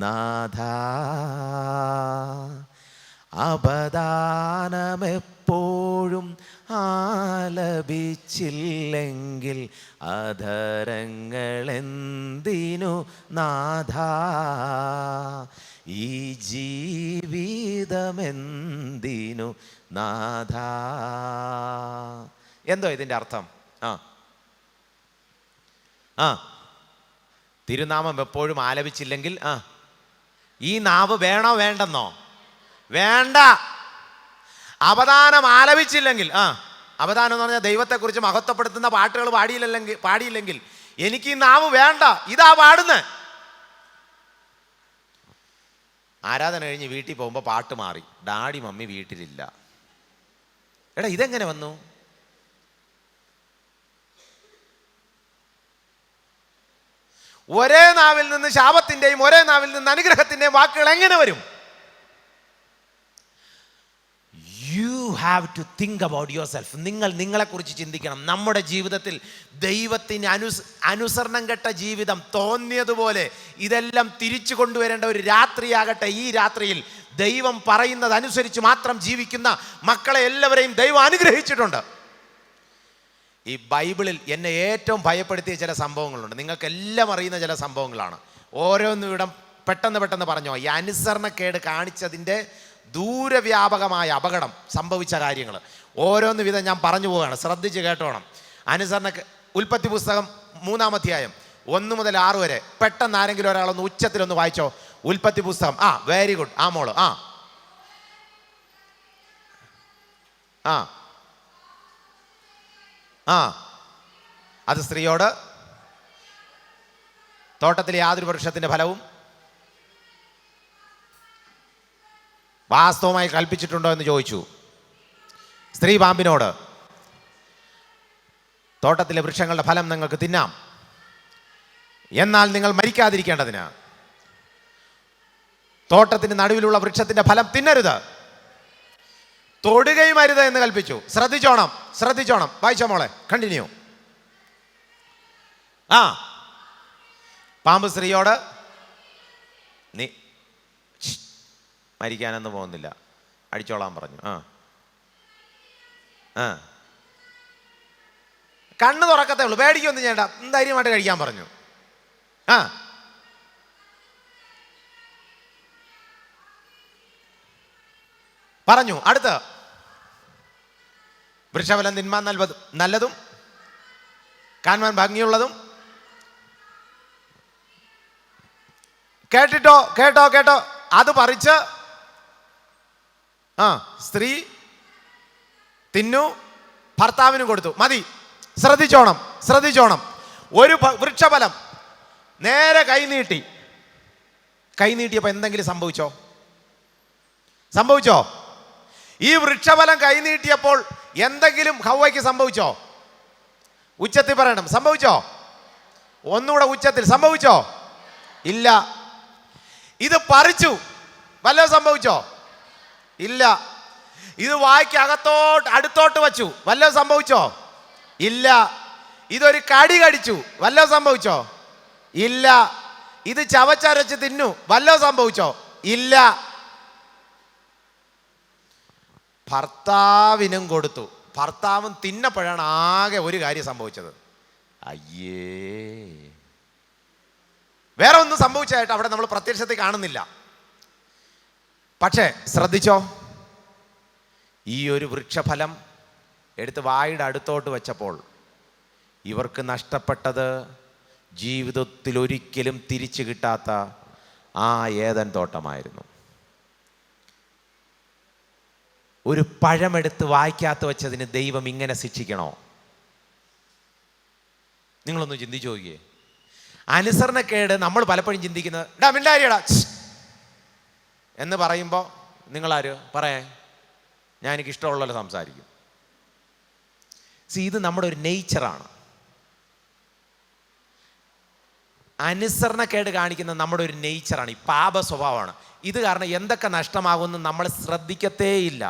നാഥാ, അപദാനമെപ്പോഴും ആലപിച്ചില്ലെങ്കിൽ അധരങ്ങളെന്തിനു നാഥാ, ഈ ജീവിതമെന്തിനു നാഥാ. എന്തോ ഇതിൻ്റെ അർത്ഥം? തിരുനാമം എപ്പോഴും ആലപിച്ചില്ലെങ്കിൽ ഈ നാവ് വേണോ വേണ്ടെന്നോ? വേണ്ട. അപദാനം ആലപിച്ചില്ലെങ്കിൽ, അപദാനം എന്ന് പറഞ്ഞാൽ ദൈവത്തെക്കുറിച്ച് മഹത്വപ്പെടുത്തുന്ന പാട്ടുകൾ പാടിയില്ലെങ്കിൽ എനിക്ക് ഈ നാവ് വേണ്ട, ഇതാ പാടുന്നത്. ആരാധന കഴിഞ്ഞ് വീട്ടിൽ പോകുമ്പോൾ പാട്ട് മാറി, ഡാഡി മമ്മി വീട്ടിലില്ല. എടാ ഇതെങ്ങനെ വന്നു? ഒരേ നാവിൽ നിന്ന് ശാപത്തിൻ്റെയും ഒരേ നാവിൽ നിന്ന് അനുഗ്രഹത്തിൻ്റെയും വാക്കുകൾ എങ്ങനെ വരും? You have to think about yourself. നിങ്ങളെക്കുറിച്ച് ചിന്തിക്കണം. നമ്മുടെ ജീവിതത്തിൽ ദൈവത്തിന് അനുസരണം കെട്ട ജീവിതം, തോന്നിയതുപോലെ ഇതെല്ലാം തിരിച്ചു കൊണ്ടുവരേണ്ട ഒരു രാത്രിയാകട്ടെ. ഈ രാത്രിയിൽ ദൈവം പറയുന്നത് അനുസരിച്ച് മാത്രം ജീവിക്കുന്ന മക്കളെ എല്ലാവരെയും ദൈവം അനുഗ്രഹിച്ചിട്ടുണ്ട്. ഈ ബൈബിളിൽ എന്നെ ഏറ്റവും ഭയപ്പെടുത്തിയ ചില സംഭവങ്ങളുണ്ട്. നിങ്ങൾക്കെല്ലാം അറിയുന്ന ചില സംഭവങ്ങളാണ്. ഓരോന്നും ഇവിടെ പെട്ടെന്ന് പറഞ്ഞോ. ഈ അനുസരണക്കേട് കാണിച്ചതിൻ്റെ ദൂരവ്യാപകമായ അപകടം സംഭവിച്ച കാര്യങ്ങൾ ഓരോന്ന് വിധം ഞാൻ പറഞ്ഞു പോവുകയാണ്, ശ്രദ്ധിച്ച് കേട്ടോണം. ഉൽപ്പത്തി പുസ്തകം 3-ാം അധ്യായം 1 മുതൽ 6 വരെ പെട്ടെന്ന് ആരെങ്കിലും ഒരാളൊന്ന് ഉച്ചത്തിലൊന്ന് വായിച്ചോ. ഉൽപ്പത്തി പുസ്തകം. Very good. മോള് അത് സ്ത്രീയോട് തോട്ടത്തിലെ യാതൊരു വൃക്ഷത്തിന്റെ ഫലവും വാസ്തവമായി കൽപ്പിച്ചിട്ടുണ്ടോ എന്ന് ചോദിച്ചു. സ്ത്രീ പാമ്പിനോട്, തോട്ടത്തിലെ വൃക്ഷങ്ങളുടെ ഫലം നിങ്ങൾക്ക് തിന്നാം, എന്നാൽ നിങ്ങൾ മരിക്കാതിരിക്കേണ്ടതിന് തോട്ടത്തിന് നടുവിലുള്ള വൃക്ഷത്തിന്റെ ഫലം തിന്നരുത്, തൊടുകയും അരുത് എന്ന് കൽപ്പിച്ചു. ശ്രദ്ധിച്ചോണം. വായിച്ചോ മോളെ, കണ്ടിന്യൂ. പാമ്പ് സ്ത്രീയോട്, നീ മരിക്കാനൊന്നും പോകുന്നില്ല, അടിച്ചോളാൻ പറഞ്ഞു. കണ്ണ് തുറക്കത്തേ ഉള്ളൂ, പേടിക്കൊന്നും ചെയ്യണ്ട, ധൈര്യമായിട്ട് കഴിക്കാൻ പറഞ്ഞു. പറഞ്ഞു. അടുത്ത് വൃക്ഷഫലം തിന്മാൻ നല്ലതും കാണുവാൻ ഭംഗിയുള്ളതും. കേട്ടോ കേട്ടോ കേട്ടോ, അത് പറിച്ച് സ്ത്രീ തിന്നു, ഭർത്താവിനും കൊടുത്തു. മതി. ശ്രദ്ധിച്ചോണം. ഒരു വൃക്ഷഫലം നേരെ കൈനീട്ടിയപ്പോൾ എന്തെങ്കിലും സംഭവിച്ചോ? ഈ വൃക്ഷഫലം കൈനീട്ടിയപ്പോൾ എന്തെങ്കിലും ഹവ്വയ്ക്ക് സംഭവിച്ചോ? ഉച്ചത്തിൽ പറയണം. സംഭവിച്ചോ? ഒന്നുകൂടെ ഉച്ചത്തിൽ. സംഭവിച്ചോ? ഇല്ല. ഇത് പറിച്ചു, വല്ലതും സംഭവിച്ചോ? ഇല്ല. ഇത് വായ്ക്ക് അടുത്തോട്ട് വച്ചു, വല്ലതും സംഭവിച്ചോ? ഇല്ല. ഇതൊരു കടി കടിച്ചു, വല്ലതും സംഭവിച്ചോ? ഇല്ല. ഇത് ചവച്ചരച്ച് തിന്നു, വല്ലതും സംഭവിച്ചോ? ഇല്ല. ഭർത്താവിനും കൊടുത്തു. ഭർത്താവും തിന്നപ്പോഴാണ് ആകെ ഒരു കാര്യം സംഭവിച്ചത്. അയ്യേ, വേറെ ഒന്നും സംഭവിച്ചായിട്ട് അവിടെ നമ്മൾ പ്രത്യക്ഷത്തിൽ കാണുന്നില്ല. പക്ഷേ ശ്രദ്ധിച്ചോ, ഈ ഒരു വൃക്ഷഫലം എടുത്ത് വായുടെ അടുത്തോട്ട് വെച്ചപ്പോൾ ഇവർക്ക് നഷ്ടപ്പെട്ടത് ജീവിതത്തിൽ ഒരിക്കലും തിരിച്ചു കിട്ടാത്ത ആ ഏദൻ തോട്ടമായിരുന്നു. ഒരു പഴമെടുത്ത് വായ്ക്കകത്ത് വെച്ചതിന് ദൈവം ഇങ്ങനെ ശിക്ഷിക്കണോ? നിങ്ങളൊന്ന് ചിന്തിച്ചു നോക്കിയേ. അനുസരണക്കേട് നമ്മൾ പലപ്പോഴും ചിന്തിക്കുന്നത് ഡാ മിണ്ടാരിയടാ എന്ന് പറയുമ്പോൾ നിങ്ങളാര് പറയാൻ? ഞാൻ എനിക്ക് ഇഷ്ടമുള്ളല്ലോ സംസാരിക്കും. ഇത് നമ്മുടെ ഒരു നേച്ചറാണ്. അനുസരണക്കേട് കാണിക്കുന്ന നമ്മുടെ ഒരു നേച്ചറാണ്, ഈ പാപ സ്വഭാവമാണ്. ഇത് കാരണം എന്തൊക്കെ നഷ്ടമാകുമെന്ന് നമ്മൾ ശ്രദ്ധിക്കത്തേയില്ല.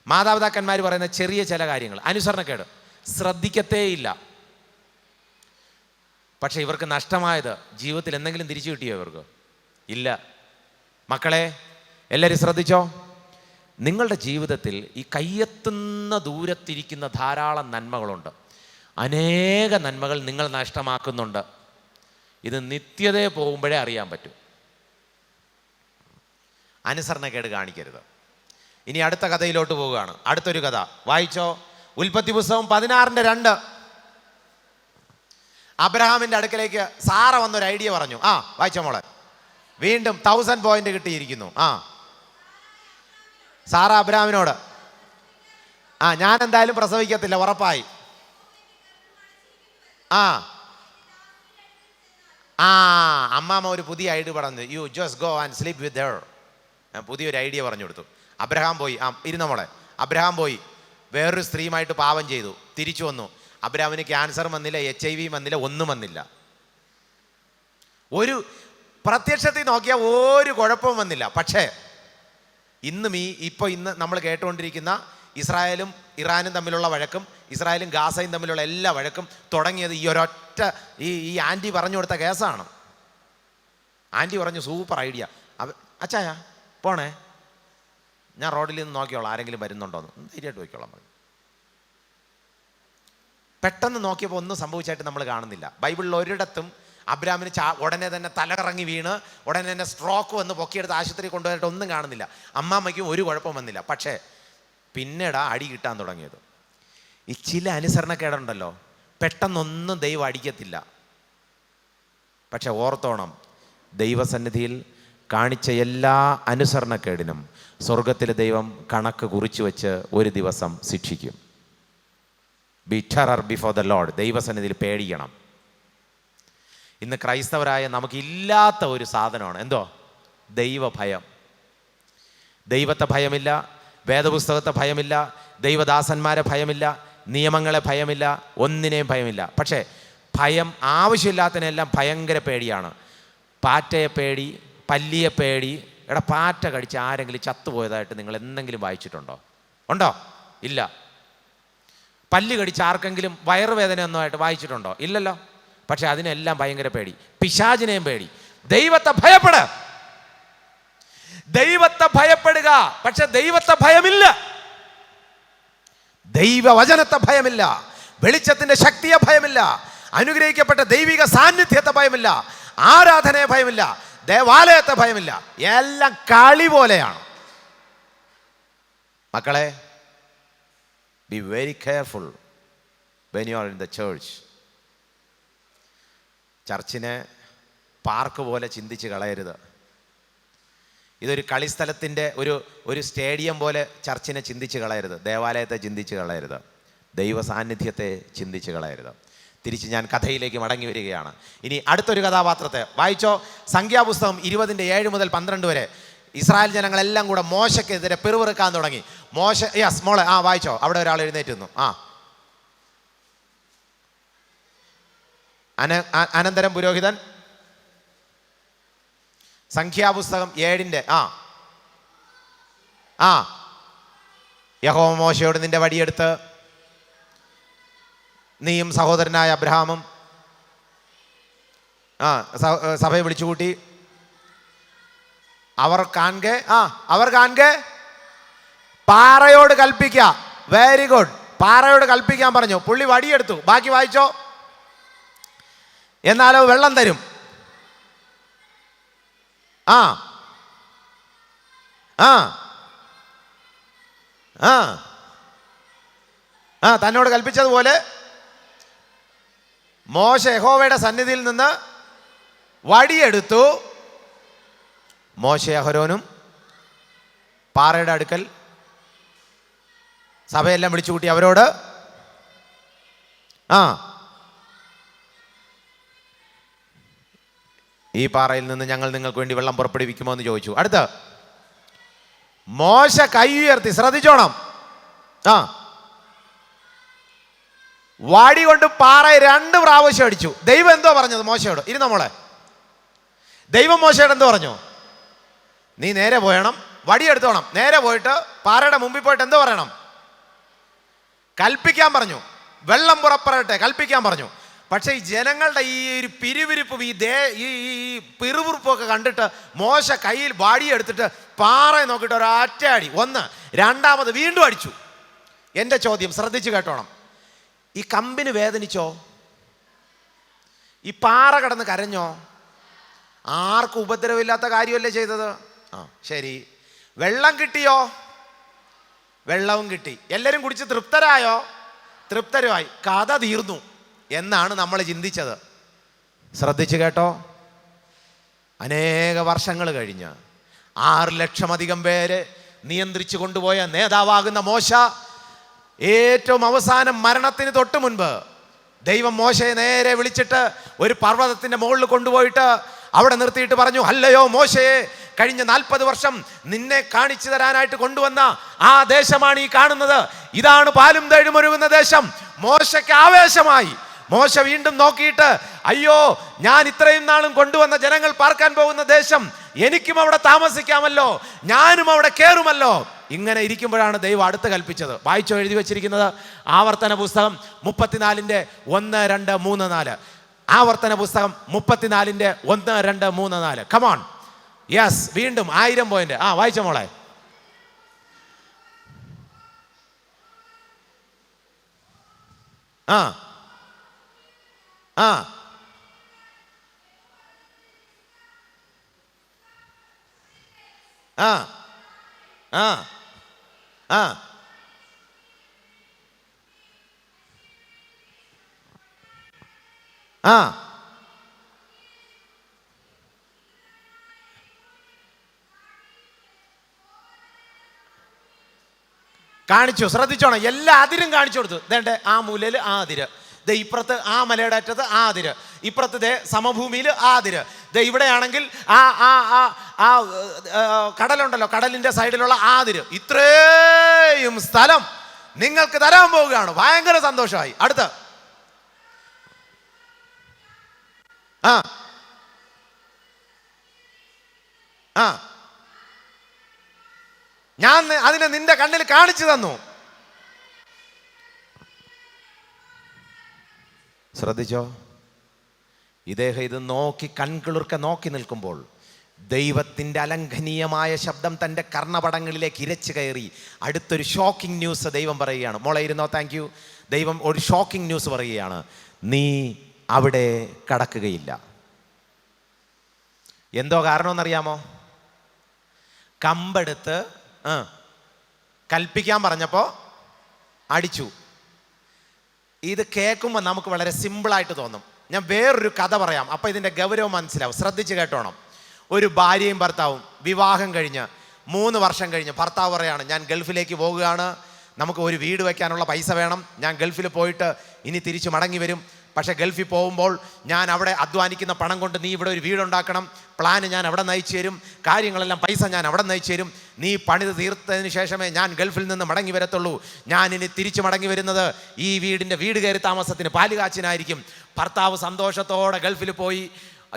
മാതാപിതാക്കന്മാർ പറയുന്ന ചെറിയ ചില കാര്യങ്ങൾ, അനുസരണക്കേട് ശ്രദ്ധിക്കത്തേയില്ല. പക്ഷെ ഇവർക്ക് നഷ്ടമായത് ജീവിതത്തിൽ എന്തെങ്കിലും തിരിച്ചു കിട്ടിയോ ഇവർക്ക്? ഇല്ല. മക്കളെ എല്ലാവരും ശ്രദ്ധിച്ചോ, നിങ്ങളുടെ ജീവിതത്തിൽ ഈ കയ്യെത്തുന്ന ദൂരത്തിരിക്കുന്ന ധാരാളം നന്മകളുണ്ട്. അനേക നന്മകൾ നിങ്ങൾ നഷ്ടമാക്കുന്നുണ്ട്. ഇത് നിത്യതയെ പോകുമ്പോഴേ അറിയാൻ പറ്റും. അനുസരണക്കേട് കാണിക്കരുത്. ഇനി അടുത്ത കഥയിലോട്ട് പോവുകയാണ്. അടുത്തൊരു കഥ വായിച്ചോ. ഉൽപ്പത്തി പുസ്തകം 16:2. അബ്രഹാമിൻ്റെ അടുക്കലേക്ക് സാറ വന്നൊരു ഐഡിയ പറഞ്ഞു. വായിച്ചോ മോളെ. വീണ്ടും 1000 പോയിന്റ് കിട്ടിയിരിക്കുന്നു. സാറ അബ്രഹാമിനോട് ഞാൻ എന്തായാലും പ്രസവിക്കത്തില്ല, ഉറപ്പായി. അമ്മാമ്മ ഒരു പുതിയ ഐഡിയ പറഞ്ഞു. You just go and sleep വിത്ത് ഹർ. പുതിയൊരു ഐഡിയ പറഞ്ഞു കൊടുത്തു. അബ്രഹാം പോയി. ഇരുന്ന മോളെ. അബ്രഹാം പോയി വേറൊരു സ്ത്രീയുമായിട്ട് പാപം ചെയ്തു, തിരിച്ചു വന്നു. അബ്രഹാമിന് ക്യാൻസർ വന്നില്ല, HIV വന്നില്ല, ഒന്നും വന്നില്ല. ഒരു പ്രത്യക്ഷത്തിൽ നോക്കിയാൽ ഒരു കുഴപ്പവും വന്നില്ല. പക്ഷേ ഇന്ന് നമ്മൾ കേട്ടുകൊണ്ടിരിക്കുന്ന ഇസ്രായേലും ഇറാനും തമ്മിലുള്ള വഴക്കും ഇസ്രായേലും ഗാസയും തമ്മിലുള്ള എല്ലാ വഴക്കും തുടങ്ങിയത് ഈ ഒരൊറ്റ ഈ ആൻറ്റി പറഞ്ഞു കൊടുത്ത കേസാണ്. ആൻറ്റി പറഞ്ഞു സൂപ്പർ ഐഡിയ. അച്ചായ പോണേ, ഞാൻ റോഡിൽ നിന്ന് നോക്കിയോളാം ആരെങ്കിലും വരുന്നുണ്ടോന്ന്, ധൈര്യമായിട്ട് നോക്കിയോളാം പറഞ്ഞു. പെട്ടെന്ന് നോക്കിയപ്പോൾ ഒന്നും സംഭവിച്ചായിട്ട് നമ്മൾ കാണുന്നില്ല. ബൈബിളിൽ ഒരിടത്തും അബ്രാമിന് ഉടനെ തന്നെ തലകറങ്ങി വീണ് ഉടനെ തന്നെ സ്ട്രോക്ക് വന്ന് പൊക്കിയെടുത്ത് ആശുപത്രി കൊണ്ടുപോയിട്ട് ഒന്നും കാണുന്നില്ല. അമ്മാമ്മയ്ക്കും ഒരു കുഴപ്പം വന്നില്ല. പക്ഷേ പിന്നീടാ അടി കിട്ടാൻ തുടങ്ങിയത്. ഈ ചില അനുസരണക്കേടുണ്ടല്ലോ, പെട്ടെന്നൊന്നും ദൈവം അടിക്കത്തില്ല. പക്ഷെ ഓർത്തോണം, ദൈവസന്നിധിയിൽ കാണിച്ച എല്ലാ അനുസരണക്കേടിനും സ്വർഗത്തിലെ ദൈവം കണക്ക് കുറിച്ചു വെച്ച് ഒരു ദിവസം ശിക്ഷിക്കും. Be terror before the Lord. ദൈവസന്നിധിയിൽ പേടിക്കണം. ഇന്ന് ക്രൈസ്തവരായ നമുക്കില്ലാത്ത ഒരു സാധനമാണ് എന്തോ? ദൈവഭയം. ദൈവത്തെ ഭയമില്ല, വേദപുസ്തകത്തെ ഭയമില്ല, ദൈവദാസന്മാരെ ഭയമില്ല, നിയമങ്ങളെ ഭയമില്ല, ഒന്നിനെയും ഭയമില്ല. പക്ഷേ ഭയം ആവശ്യമില്ലാത്തതിനെല്ലാം ഭയങ്കര പേടിയാണ്. പാറ്റയെ പേടി, പല്ലിയെ പേടി. പാറ്റ കടിച്ച് ആരെങ്കിലും ചത്തുപോയതായിട്ട് നിങ്ങൾ എന്തെങ്കിലും വായിച്ചിട്ടുണ്ടോ? ഉണ്ടോ? ഇല്ല. പല്ല് കടിച്ച് ആർക്കെങ്കിലും വയറുവേദന ഒന്നുമായിട്ട് വായിച്ചിട്ടുണ്ടോ? ഇല്ലല്ലോ. പക്ഷെ അതിനെല്ലാം ഭയങ്കര പേടി. പിശാചിനെയും പേടി. ദൈവത്തെ ഭയപ്പെടുക. പക്ഷെ ദൈവത്തെ ഭയമില്ല. ദൈവവചനത്തെ ഭയമില്ല. വെളിച്ചത്തിന്റെ ശക്തിയെ ഭയമില്ല. അനുഗ്രഹിക്കപ്പെട്ട ദൈവിക സാന്നിധ്യത്തെ ഭയമില്ല. ആരാധനയെ ഭയമില്ല. ദേവാലയത്തെ ഭയമില്ല. എല്ലാം കളി പോലെയാണ്. മക്കളെ, be very careful when you are in the church. ചർച്ചിനെ പാർക്ക് പോലെ ചിന്തിച്ച് കളയരുത്. ഇതൊരു കളിസ്ഥലത്തിൻ്റെ ഒരു സ്റ്റേഡിയം പോലെ ചർച്ചിനെ ചിന്തിച്ച് കളയരുത്. ദേവാലയത്തെ ചിന്തിച്ച് കളയരുത്. ദൈവ സാന്നിധ്യത്തെ ചിന്തിച്ച് കളയരുത്. തിരിച്ച് ഞാൻ കഥയിലേക്ക് മടങ്ങി വരികയാണ്. ഇനി അടുത്തൊരു കഥാപാത്രത്തെ വായിച്ചോ. സംഖ്യാപുസ്തകം 20:7-12 വരെ ഇസ്രായേൽ ജനങ്ങളെല്ലാം കൂടെ മോശയ്ക്കെതിരെ പിറുപിറുക്കാൻ തുടങ്ങി. യെസ് മോളെ വായിച്ചോ. അവിടെ ഒരാൾ എഴുന്നേറ്റുന്നു. അനന്തരം പുരോഹിതൻ സംഖ്യാപുസ്തകം 7 യഹോവ മോശയോട് നിന്റെ വടിയെടുത്ത് നീയും സഹോദരനായ അബ്രഹാമും സഭയെ വിളിച്ചുകൂട്ടി അവർ കാണെ പാറയോട് കൽപ്പിക്ക. Very good. പാറയോട് കൽപ്പിക്കാൻ പറഞ്ഞു. പുള്ളി വടിയെടുത്തു. ബാക്കി വായിച്ചോ. എന്നാലോ വെള്ളം തരും. തന്നോട് കൽപ്പിച്ചതുപോലെ മോശ യഹോവയുടെ സന്നിധിയിൽ നിന്ന് വടിയെടുത്തു. മോശ അഹരോനും പാറയുടെ അടുക്കൽ സഭയെല്ലാം വിളിച്ചുകൂട്ടി അവരോട് ഈ പാറയിൽ നിന്ന് ഞങ്ങൾ നിങ്ങൾക്ക് വേണ്ടി വെള്ളം പുറപ്പെടുവിക്കുമോ എന്ന് ചോദിച്ചു. അടുത്ത മോശ കൈ ഉയർത്തി. ശ്രദ്ധിച്ചോണം. വടി കൊണ്ട് പാറയെ 2 പ്രാവശ്യം അടിച്ചു. ദൈവം എന്തോ പറഞ്ഞത് മോശയോട്? ഇരുന്നോ മോളെ. ദൈവം മോശയോട് എന്തോ പറഞ്ഞു? നീ നേരെ പോയണം, വടി എടുത്തോണം. നേരെ പോയിട്ട് പാറയുടെ മുമ്പിൽ പോയിട്ട് എന്തോ പറയണം? കൽപ്പിക്കാൻ പറഞ്ഞു. വെള്ളം പുറപ്പെടട്ടെ കൽപ്പിക്കാൻ പറഞ്ഞു. പക്ഷേ ഈ ജനങ്ങളുടെ ഈ ഒരു പിരിവിരിപ്പും ഈ പിറുപിറുപ്പൊക്കെ കണ്ടിട്ട് മോശ കയ്യിൽ വടിയെടുത്തിട്ട് പാറയെ നോക്കിയിട്ട് ഒരൊറ്റ അടി. രണ്ടാമത് വീണ്ടും അടിച്ചു. എൻ്റെ ചോദ്യം ശ്രദ്ധിച്ച് കേട്ടോണം. ഈ കമ്പിന് വേദനിച്ചോ? ഈ പാറ കിടന്ന് കരഞ്ഞോ? ആർക്കും ഉപദ്രവമില്ലാത്ത കാര്യമല്ലേ ചെയ്തത്? ശരി. വെള്ളം കിട്ടിയോ? വെള്ളവും കിട്ടി. എല്ലാവരും കുടിച്ച് തൃപ്തരായോ? തൃപ്തരുമായി. കഥ തീർന്നു എന്നാണ് നമ്മൾ ചിന്തിച്ചത്. ശ്രദ്ധിച്ചു കേട്ടോ. അനേക വർഷങ്ങൾ കഴിഞ്ഞ് 6 ലക്ഷമധികം പേരെ നിയന്ത്രിച്ചു കൊണ്ടുപോയ നേതാവാകുന്ന മോശ ഏറ്റവും അവസാനം മരണത്തിന് തൊട്ട് മുൻപ് ദൈവം മോശയെ നേരെ വിളിച്ചിട്ട് ഒരു പർവ്വതത്തിൻ്റെ മുകളിൽ കൊണ്ടുപോയിട്ട് അവിടെ നിർത്തിയിട്ട് പറഞ്ഞു, അല്ലയോ മോശയെ, കഴിഞ്ഞ 40 വർഷം നിന്നെ കാണിച്ചു തരാനായിട്ട് കൊണ്ടുവന്ന ആ ദേശമാണ് ഈ കാണുന്നത്. ഇതാണ് പാലും തേഴും ഒഴുകുന്ന ദേശം. മോശയ്ക്ക് ആവേശമായി. മോശ വീണ്ടും നോക്കിയിട്ട്, അയ്യോ, ഞാൻ ഇത്രയും നാളും കൊണ്ടുവന്ന ജനങ്ങൾ പാർക്കാൻ പോകുന്ന ദേശം, എനിക്കും അവിടെ താമസിക്കാമല്ലോ, ഞാനും അവിടെ കയറുമല്ലോ. ഇങ്ങനെ ഇരിക്കുമ്പോഴാണ് ദൈവം അടുത്ത് കൽപ്പിച്ചത്. വായിച്ചോ. എഴുതി വെച്ചിരിക്കുന്നത് ആവർത്തന പുസ്തകം 34:1-2-3-4. ആവർത്തന പുസ്തകം 34:1-2-3-4. കമോൺ. യെസ്. വീണ്ടും 1000 പോയിന്റ്. വായിച്ച മോളെ. ആ ആ ആ ആ ആ ആ കാണിച്ചു. ശ്രദ്ധിച്ചോണം. എല്ലാ അതിരും കാണിച്ചു കൊടുത്തു. ദേണ്ടേ ആ മൂലയിൽ ആ അതിര്, ദേ ഇപ്പുറത്ത് ആ മലയുടെ അറ്റത്ത് ആ അതിര്, ഇപ്പുറത്ത് ദേ സമഭൂമിയിൽ ആ അതിര്, ദേ ഇവിടെയാണെങ്കിൽ ആ ആ ആ ആ കടലുണ്ടല്ലോ, കടലിൻ്റെ സൈഡിലുള്ള ആ അതിര്. ഇത്രയും സ്ഥലം നിങ്ങൾക്ക് തരാൻ പോവുകയാണ്. ഭയങ്കര സന്തോഷമായി. അടുത്ത ഞാൻ അതിനെ നിന്റെ കണ്ണിൽ കാണിച്ചു തന്നു. ശ്രദ്ധിച്ചോ. ഇദ്ദേഹം ഇത് നോക്കി കൺകുളിർക്കെ നോക്കി നിൽക്കുമ്പോൾ ദൈവത്തിൻ്റെ അലംഘനീയമായ ശബ്ദം തൻ്റെ കർണപടങ്ങളിലേക്ക് ഇരച്ചു കയറി അടുത്തൊരു ഷോക്കിംഗ് ന്യൂസ് ദൈവം പറയുകയാണ്. മോളെ ഇരുന്നോ. Thank you. ദൈവം ഒരു ഷോക്കിംഗ് ന്യൂസ് പറയുകയാണ്. നീ അവിടെ കടക്കുകയില്ല. എന്തോ കാരണമെന്നറിയാമോ? കമ്പെടുത്ത് കൽപ്പിക്കാൻ പറഞ്ഞപ്പോൾ അടിച്ചു. ഇത് കേൾക്കുമ്പോൾ നമുക്ക് വളരെ സിമ്പിളായിട്ട് തോന്നും. ഞാൻ വേറൊരു കഥ പറയാം, അപ്പോൾ ഇതിൻ്റെ ഗൗരവം മനസ്സിലാവും. ശ്രദ്ധിച്ച് കേട്ടോണം. ഒരു ഭാര്യയും ഭർത്താവും വിവാഹം കഴിഞ്ഞ് 3 വർഷം കഴിഞ്ഞ് ഭർത്താവ് പറയാണ്, ഞാൻ ഗൾഫിലേക്ക് പോകുകയാണ്, നമുക്ക് ഒരു വീട് വയ്ക്കാനുള്ള പൈസ വേണം, ഞാൻ ഗൾഫിൽ പോയിട്ട് ഇനി തിരിച്ച് മടങ്ങി വരും, പക്ഷേ ഗൾഫിൽ പോകുമ്പോൾ ഞാൻ അവിടെ അധ്വാനിക്കുന്ന പണം കൊണ്ട് നീ ഇവിടെ ഒരു വീടുണ്ടാക്കണം, പ്ലാന് ഞാൻ അവിടെ നയിച്ചു തരും, കാര്യങ്ങളെല്ലാം പൈസ ഞാൻ അവിടെ നയിച്ചു തരും, നീ പണിത് തീർത്തതിന് ശേഷമേ ഞാൻ ഗൾഫിൽ നിന്ന് മടങ്ങി വരത്തുള്ളൂ, ഞാൻ ഇനി തിരിച്ചു മടങ്ങി വരുന്നത് ഈ വീട് കയറി താമസത്തിന് പാലുകാച്ചിനായിരിക്കും. ഭർത്താവ് സന്തോഷത്തോടെ ഗൾഫിൽ പോയി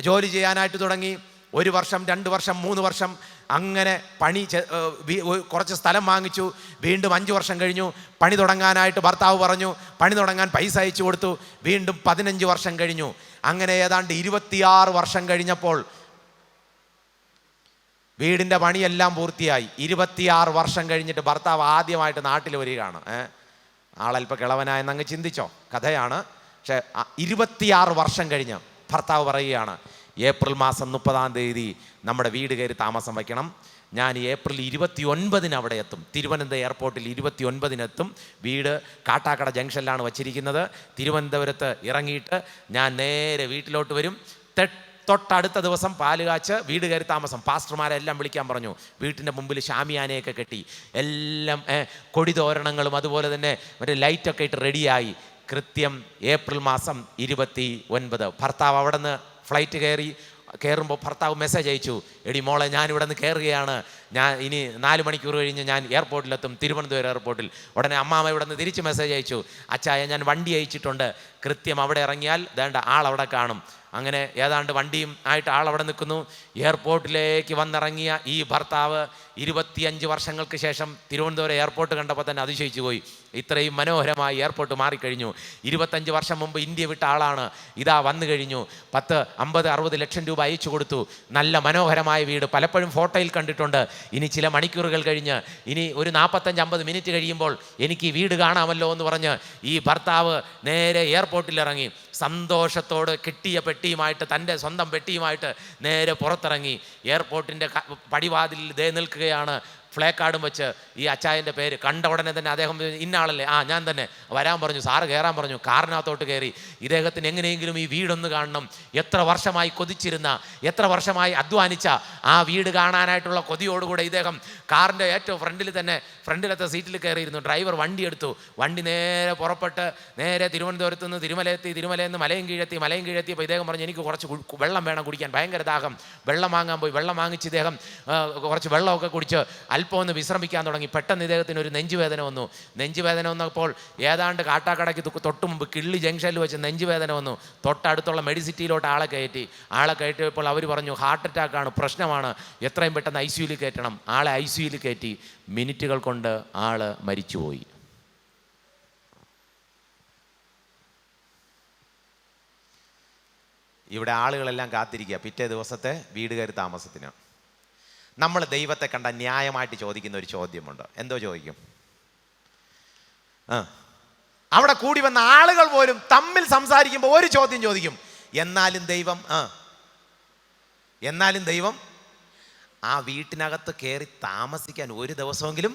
ജോലി ചെയ്യാനായിട്ട് തുടങ്ങി. 1 വർഷം 2 വർഷം 3 വർഷം അങ്ങനെ കുറച്ച് സ്ഥലം വാങ്ങിച്ചു. വീണ്ടും 5 വർഷം കഴിഞ്ഞു. പണി തുടങ്ങാനായിട്ട് ഭർത്താവ് പറഞ്ഞു, പണി തുടങ്ങാൻ പൈസ അയച്ചു കൊടുത്തു. വീണ്ടും 15 വർഷം കഴിഞ്ഞു. അങ്ങനെ ഏതാണ്ട് 26 വർഷം കഴിഞ്ഞപ്പോൾ വീടിൻ്റെ പണിയെല്ലാം പൂർത്തിയായി. 26 വർഷം കഴിഞ്ഞിട്ട് ഭർത്താവ് ആദ്യമായിട്ട് നാട്ടിൽ വരികയാണ്. ആളല്പം കിളവനായെന്ന് അങ്ങ് ചിന്തിച്ചോ, കഥയാണ്. പക്ഷേ 26 വർഷം കഴിഞ്ഞ് ഭർത്താവ് പറയുകയാണ്, ഏപ്രിൽ മാസം 30-ാം തീയതി നമ്മുടെ വീട് കയറി താമസം വയ്ക്കണം, ഞാൻ ഏപ്രിൽ 29-ന് അവിടെ എത്തും, തിരുവനന്തപുരം എയർപോർട്ടിൽ 29-ന് എത്തും, വീട് കാട്ടാക്കട ജംഗ്ഷനിലാണ് വച്ചിരിക്കുന്നത്, തിരുവനന്തപുരത്ത് ഇറങ്ങിയിട്ട് ഞാൻ നേരെ വീട്ടിലോട്ട് വരും. തൊട്ടടുത്ത ദിവസം പാലുകാച്ച് വീട് കയറി താമസം. പാസ്റ്റർമാരെല്ലാം വിളിക്കാൻ പറഞ്ഞു. വീട്ടിൻ്റെ മുമ്പിൽ ഷാമിയാനയൊക്കെ കെട്ടി, എല്ലാം കൊടി തോരണങ്ങളും അതുപോലെ തന്നെ മറ്റേ ലൈറ്റൊക്കെ ഇട്ട് റെഡിയായി. കൃത്യം ഏപ്രിൽ മാസം 29 ഭർത്താവ് അവിടെ നിന്ന് ഫ്ലൈറ്റ് കയറുമ്പോൾ ഭർത്താവ് മെസ്സേജ് അയച്ചു, എടി മോളെ, ഞാനിവിടെ നിന്ന് കയറുകയാണ്, ഞാൻ ഇനി 4 മണിക്കൂർ കഴിഞ്ഞ് ഞാൻ എയർപോർട്ടിലെത്തും, തിരുവനന്തപുരം എയർപോർട്ടിൽ. ഉടനെ അമ്മാമ്മ ഇവിടെ നിന്ന് തിരിച്ച് മെസ്സേജ് അയച്ചു, അച്ചായ ഞാൻ വണ്ടി അയച്ചിട്ടുണ്ട്, കൃത്യം അവിടെ ഇറങ്ങിയാൽ വേണ്ട ആളവിടെ കാണും. അങ്ങനെ ഏതാണ്ട് വണ്ടിയും ആയിട്ട് ആളവിടെ നിൽക്കുന്നു. എയർപോർട്ടിലേക്ക് വന്നിറങ്ങിയ ഈ ഭർത്താവ് 25 വർഷങ്ങൾക്ക് ശേഷം തിരുവനന്തപുരം എയർപോർട്ട് കണ്ടപ്പോൾ തന്നെ അതിശയിച്ചു പോയി. ഇത്രയും മനോഹരമായി എയർപോർട്ട് മാറിക്കഴിഞ്ഞു. 25 വർഷം മുമ്പ് ഇന്ത്യ വിട്ട ആളാണ്, ഇതാ വന്നു കഴിഞ്ഞു. 10, 50, 60 ലക്ഷം രൂപ അയച്ചു കൊടുത്തു. നല്ല മനോഹരമായ വീട്, പലപ്പോഴും ഫോട്ടോയിൽ കണ്ടിട്ടുണ്ട്. ഇനി ചില മണിക്കൂറുകൾ കഴിഞ്ഞ്, ഇനി ഒരു 45-50 മിനിറ്റ് കഴിയുമ്പോൾ എനിക്ക് ഈ വീട് കാണാമല്ലോ എന്ന് പറഞ്ഞ് ഈ ഭർത്താവ് നേരെ എയർപോർട്ടിൽ ഇറങ്ങി. സന്തോഷത്തോട് കിട്ടിയ പെട്ടിയുമായിട്ട്, തൻ്റെ സ്വന്തം പെട്ടിയുമായിട്ട് നേരെ പുറത്തിറങ്ങി. എയർപോർട്ടിൻ്റെ പടിവാതിലിൽ ദേ നിൽക്കുകയാണ്, ഫ്ലേ കാർഡും വെച്ച് ഈ അച്ചായൻ്റെ പേര്. കണ്ട ഉടനെ തന്നെ അദ്ദേഹം ഇന്നാളല്ലേ, ഞാൻ തന്നെ വരാൻ പറഞ്ഞു, സാറ് കയറാൻ പറഞ്ഞു. കാറിനകത്തോട്ട് കയറി. ഇദ്ദേഹത്തിന് എങ്ങനെയെങ്കിലും ഈ വീടൊന്ന് കാണണം. എത്ര വർഷമായി കൊതിച്ചിരുന്ന, എത്ര വർഷമായി അധ്വാനിച്ച ആ വീട് കാണാനായിട്ടുള്ള കൊതിയോടുകൂടെ ഇദ്ദേഹം കാറിൻ്റെ ഏറ്റവും ഫ്രണ്ടിലത്തെ സീറ്റിൽ കയറിയിരുന്നു. ഡ്രൈവർ വണ്ടി എടുത്തു. വണ്ടി നേരെ പുറപ്പെട്ട് നേരെ തിരുവനന്തപുരത്ത് നിന്ന് തിരുമലയിൽ നിന്ന് മലയും കീഴെത്തിയപ്പോൾ ഇദ്ദേഹം പറഞ്ഞു, എനിക്ക് കുറച്ച് വെള്ളം വേണം കുടിക്കാൻ, ഭയങ്കര ദാഹം. വെള്ളം വാങ്ങാൻ പോയി. വെള്ളം വാങ്ങിച്ച് ഇദ്ദേഹം കുറച്ച് വെള്ളമൊക്കെ കുടിച്ച് അല്പം ഒന്ന് വിശ്രമിക്കാൻ തുടങ്ങി. പെട്ടെന്ന് ഇദ്ദേഹത്തിന് ഒരു നെഞ്ചുവേദന വന്നപ്പോൾ ഏതാണ്ട് കാട്ടാക്കടയ്ക്ക് തൊട്ട് മുമ്പ് കിള്ളി ജംഗ്ഷനിൽ വെച്ച് നെഞ്ചുവേദന വന്നു. തൊട്ടടുത്തുള്ള മെഡിസിറ്റിയിലോട്ട് ആളെ കയറ്റിയപ്പോൾ അവർ പറഞ്ഞു, ഹാർട്ട് അറ്റാക്കാണ്, പ്രശ്നമാണ്, എത്രയും പെട്ടെന്ന് ICUയിൽ കയറ്റണം. ആളെ ICUയിൽ കയറ്റി. മിനിറ്റുകൾ കൊണ്ട് ആള് മരിച്ചുപോയി. ഇവിടെ ആളുകളെല്ലാം കാത്തിരിക്കുക പിറ്റേ ദിവസത്തെ വീട് കയറി താമസത്തിന്. നമ്മൾ ദൈവത്തെ കണ്ട ന്യായമായിട്ട് ചോദിക്കുന്ന ഒരു ചോദ്യമുണ്ട്. എന്തോ ചോദിക്കും? അവിടെ കൂടി വന്ന ആളുകൾ പോലും തമ്മിൽ സംസാരിക്കുമ്പോൾ ഒരു ചോദ്യം ചോദിക്കും, എന്നാലും ദൈവം ആ വീട്ടിനകത്ത് കയറി താമസിക്കാൻ ഒരു ദിവസമെങ്കിലും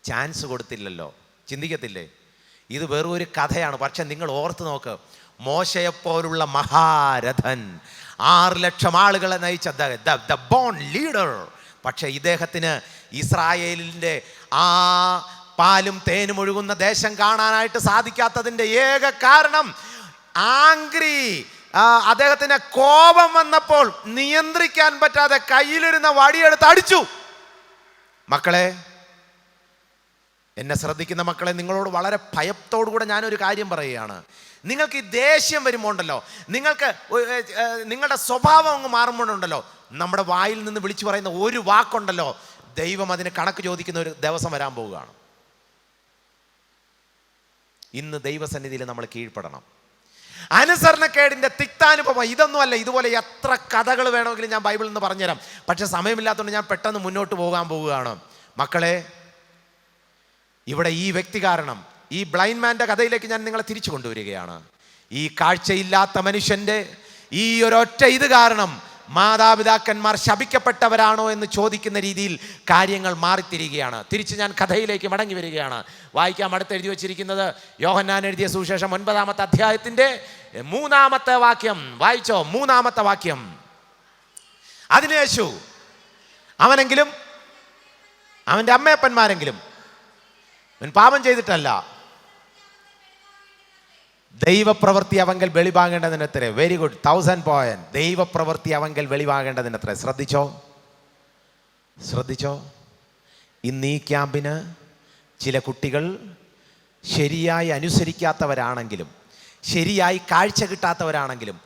ചാൻസ് കൊടുത്തില്ലല്ലോ. ചിന്തിക്കത്തില്ലേ? ഇത് വെറും ഒരു കഥയാണ്. പക്ഷെ നിങ്ങൾ ഓർത്ത് നോക്ക്, മോശയെപ്പോലുള്ള മഹാരഥൻ, 6 ലക്ഷം ആളുകളെ നയിച്ച ദ ബോൺ ലീഡർ. പക്ഷെ ഇദ്ദേഹത്തിന് ഇസ്രായേലിൻ്റെ ആ പാലും തേനും ഒഴുകുന്ന ദേശം കാണാനായിട്ട് സാധിക്കാത്തതിൻ്റെ ഏക കാരണം അദ്ദേഹത്തിന് കോപം വന്നപ്പോൾ നിയന്ത്രിക്കാൻ പറ്റാതെ കയ്യിലിരുന്ന വടിയെടുത്ത് അടിച്ചു. മക്കളെ, എന്നെ ശ്രദ്ധിക്കുന്ന മക്കളെ, നിങ്ങളോട് വളരെ ഭയത്തോടു കൂടെ ഞാനൊരു കാര്യം പറയുകയാണ്. നിങ്ങൾക്ക് ഈ ദേഷ്യം വരുമ്പോണ്ടല്ലോ, നിങ്ങളുടെ സ്വഭാവം അങ്ങ് മാറുമ്പോഴുണ്ടല്ലോ, നമ്മുടെ വായിൽ നിന്ന് വിളിച്ചു പറയുന്ന ഒരു വാക്കുണ്ടല്ലോ, ദൈവം അതിന് കണക്ക് ചോദിക്കുന്ന ഒരു ദിവസം വരാൻ പോവുകയാണ്. ഇന്ന് ദൈവസന്നിധിയിൽ നമ്മൾ കീഴ്പ്പെടണം. അനുസരണക്കേടിൻ്റെ തിക്താനുഭവം ഇതൊന്നുമല്ല. ഇതുപോലെ എത്ര കഥകൾ വേണമെങ്കിലും ഞാൻ ബൈബിളിൽ നിന്ന് പറഞ്ഞുതരാം. പക്ഷെ സമയമില്ലാത്തതുകൊണ്ട് ഞാൻ പെട്ടെന്ന് മുന്നോട്ട് പോവുകയാണ്. മക്കളെ, ഇവിടെ ഈ വ്യക്തി കാരണം, ഈ ബ്ലൈൻഡ് മാൻ്റെ കഥയിലേക്ക് ഞാൻ നിങ്ങളെ തിരിച്ചു കൊണ്ടുവരികയാണ്. ഈ കാഴ്ചയില്ലാത്ത മനുഷ്യൻ്റെ ഈ ഒരൊറ്റ ഇത് കാരണം മാതാപിതാക്കന്മാർ ശപിക്കപ്പെട്ടവരാണോ എന്ന് ചോദിക്കുന്ന രീതിയിൽ കാര്യങ്ങൾ മാറിത്തിരികയാണ്. തിരിച്ച് ഞാൻ കഥയിലേക്ക് മടങ്ങി വരികയാണ്. വായിക്കാം. അടുത്ത് എഴുതി വച്ചിരിക്കുന്നത് യോഹന്നാൻ എഴുതിയ സുവിശേഷം 9-ാമത്തെ അധ്യായത്തിൻ്റെ 3-ാമത്തെ വാക്യം. വായിച്ചോ, 3-ാമത്തെ വാക്യം. അതിന് യേശു, അവനെങ്കിലും അവൻ്റെ അമ്മയപ്പന്മാരെങ്കിലും അവൻ പാപം ചെയ്തിട്ടല്ല, ദൈവപ്രവൃത്തി അവങ്കൽ വെളിവാകേണ്ടതിനത്രേ. Very good, 1000 point. ദൈവപ്രവൃത്തി അവങ്കൽ വെളിവാകേണ്ടതിനത്രേ. ശ്രദ്ധിച്ചോ. ഇന്ന് ഈ ക്യാമ്പിന് ചില കുട്ടികൾ ശരിയായി അനുസരിക്കാത്തവരാണെങ്കിലും, ശരിയായി കാഴ്ച കിട്ടാത്തവരാണെങ്കിലും,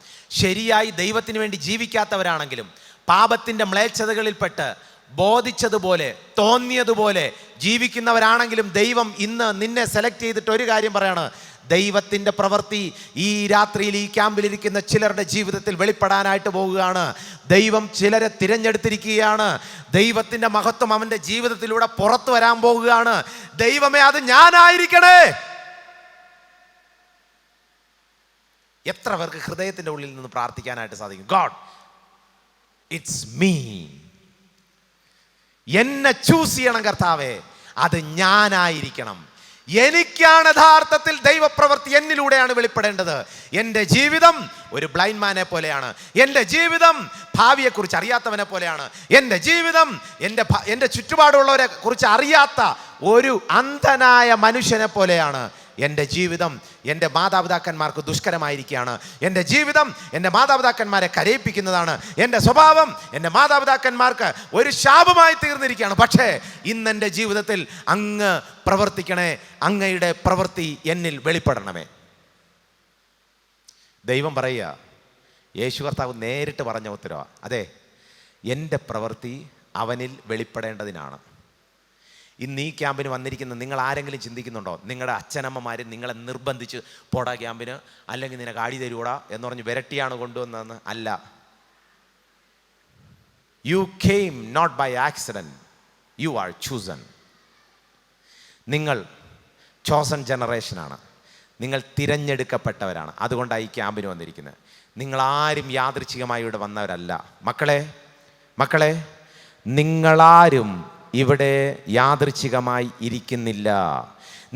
ശരിയായി ദൈവത്തിന് വേണ്ടി ജീവിക്കാത്തവരാണെങ്കിലും, പാപത്തിൻ്റെ മ്ലേച്ഛതകളിൽപ്പെട്ട് ബോധിച്ചതുപോലെ തോന്നിയതുപോലെ ജീവിക്കുന്നവരാണെങ്കിലും, ദൈവം ഇന്ന് നിന്നെ സെലക്ട് ചെയ്തിട്ട് ഒരു കാര്യം പറയാണ്: ദൈവത്തിൻ്റെ പ്രവൃത്തി ഈ രാത്രിയിൽ ഈ ക്യാമ്പിലിരിക്കുന്ന ചിലരുടെ ജീവിതത്തിൽ വെളിപ്പെടാനായിട്ട് പോവുകയാണ്. ദൈവം ചിലരെ തിരഞ്ഞെടുത്തിരിക്കുകയാണ്. ദൈവത്തിൻ്റെ മഹത്വം അവൻ്റെ ജീവിതത്തിലൂടെ പുറത്തു വരാൻ പോവുകയാണ്. ദൈവമേ, അത് ഞാനായിരിക്കണേ. എത്ര പേർക്ക് ഹൃദയത്തിൻ്റെ ഉള്ളിൽ നിന്ന് പ്രാർത്ഥിക്കാനായിട്ട് സാധിക്കും? God, it's me. എന്നെ ചൂസ് ചെയ്യണം കർത്താവേ, അത് ഞാനായിരിക്കണം. എനിക്കാണ് യഥാർത്ഥത്തിൽ ദൈവപ്രവൃത്തി എന്നിലൂടെയാണ് വെളിപ്പെടേണ്ടത്. എൻ്റെ ജീവിതം ഒരു ബ്ലൈൻഡ് മാനെ പോലെയാണ്. എൻ്റെ ജീവിതം ഭാവിയെക്കുറിച്ച് അറിയാത്തവനെ പോലെയാണ്. എൻ്റെ ജീവിതം എൻ്റെ ചുറ്റുപാടുള്ളവരെ കുറിച്ച് അറിയാത്ത ഒരു അന്ധനായ മനുഷ്യനെ പോലെയാണ്. എൻ്റെ ജീവിതം എൻ്റെ മാതാപിതാക്കന്മാർക്ക് ദുഷ്കരമായിരിക്കുകയാണ്. എൻ്റെ ജീവിതം എൻ്റെ മാതാപിതാക്കന്മാരെ കരയിപ്പിക്കുന്നതാണ്. എൻ്റെ സ്വഭാവം എൻ്റെ മാതാപിതാക്കന്മാർക്ക് ഒരു ശാപമായി തീർന്നിരിക്കുകയാണ്. പക്ഷേ ഇന്നെൻ്റെ ജീവിതത്തിൽ അങ്ങ് പ്രവർത്തിക്കണേ, അങ്ങയുടെ പ്രവൃത്തി എന്നിൽ വെളിപ്പെടണമേ. ദൈവം പറയുക, യേശു കർത്താവ് നേരിട്ട് പറഞ്ഞ ഉത്തരവാണ്. അതെ, എൻ്റെ പ്രവൃത്തി അവനിൽ വെളിപ്പെടേണ്ടതിനാണ്. ഇന്ന് ഈ ക്യാമ്പിന് വന്നിരിക്കുന്ന നിങ്ങൾ ആരെങ്കിലും ചിന്തിക്കുന്നുണ്ടോ, നിങ്ങളുടെ അച്ഛനമ്മമാർ നിങ്ങളെ നിർബന്ധിച്ച് പോടാ ക്യാമ്പിന്, അല്ലെങ്കിൽ നിനക്ക് ആടി തരൂടാ എന്ന് പറഞ്ഞ് വിരട്ടിയാണ് കൊണ്ടുവന്നതെന്ന്? അല്ല. You came not by accident, you are chosen. നിങ്ങൾ ചോസൺ ജനറേഷനാണ്. നിങ്ങൾ തിരഞ്ഞെടുക്കപ്പെട്ടവരാണ്. അതുകൊണ്ടാണ് ഈ ക്യാമ്പിന് വന്നിരിക്കുന്നത്. നിങ്ങളാരും യാദൃച്ഛികമായി ഇവിടെ വന്നവരല്ല. മക്കളെ, നിങ്ങളാരും ഇവിടെ യാദൃച്ഛികമായി ഇരിക്കുന്നില്ല.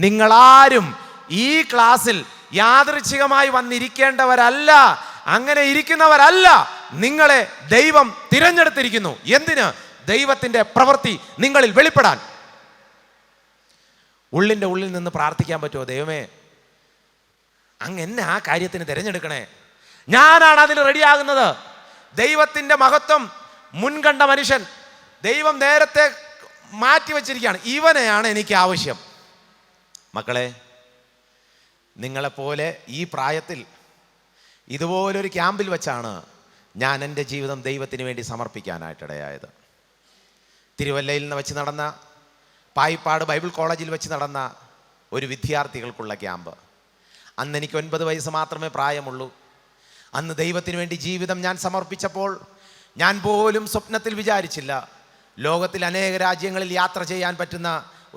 നിങ്ങളാരും ഈ ക്ലാസ്സിൽ യാദൃച്ഛികമായി വന്നിരിക്കേണ്ടവരല്ല. അങ്ങനെ ഇരിക്കുന്നവരല്ല. നിങ്ങളെ ദൈവം തിരഞ്ഞെടുത്തിരിക്കുന്നു. എന്തിന്? ദൈവത്തിൻ്റെ പ്രവൃത്തി നിങ്ങളിൽ വെളിപ്പെടാൻ. ഉള്ളിൻ്റെ ഉള്ളിൽ നിന്ന് പ്രാർത്ഥിക്കാൻ പറ്റുമോ? ദൈവമേ, അങ്ങ് എന്നെ ആ കാര്യത്തിന് തിരഞ്ഞെടുക്കണേ. ഞാനാണ് അതിന് റെഡിയാകുന്നത്. ദൈവത്തിൻ്റെ മഹത്വം മുൻകണ്ട മനുഷ്യൻ ദൈവം നേരത്തെ മാറ്റി വച്ചിരിക്കുകയാണ്. ഇവനെയാണ് എനിക്ക് ആവശ്യം. മക്കളെ, നിങ്ങളെപ്പോലെ ഈ പ്രായത്തിൽ ഇതുപോലൊരു ക്യാമ്പിൽ വെച്ചാണ് ഞാൻ എൻ്റെ ജീവിതം ദൈവത്തിന് വേണ്ടി സമർപ്പിക്കാനായിട്ടിടയായത്. തിരുവല്ലയിൽ നിന്ന് വെച്ച് നടന്ന, പായിപ്പാട് ബൈബിൾ കോളേജിൽ വെച്ച് നടന്ന ഒരു വിദ്യാർത്ഥികൾക്കുള്ള ക്യാമ്പ്. അന്ന് എനിക്ക് 9 വയസ്സ് മാത്രമേ പ്രായമുള്ളൂ. അന്ന് ദൈവത്തിന് വേണ്ടി ജീവിതം ഞാൻ സമർപ്പിച്ചപ്പോൾ ഞാൻ പോലും സ്വപ്നത്തിൽ വിചാരിച്ചില്ല ലോകത്തിൽ അനേക രാജ്യങ്ങളിൽ യാത്ര ചെയ്യാൻ പറ്റുന്ന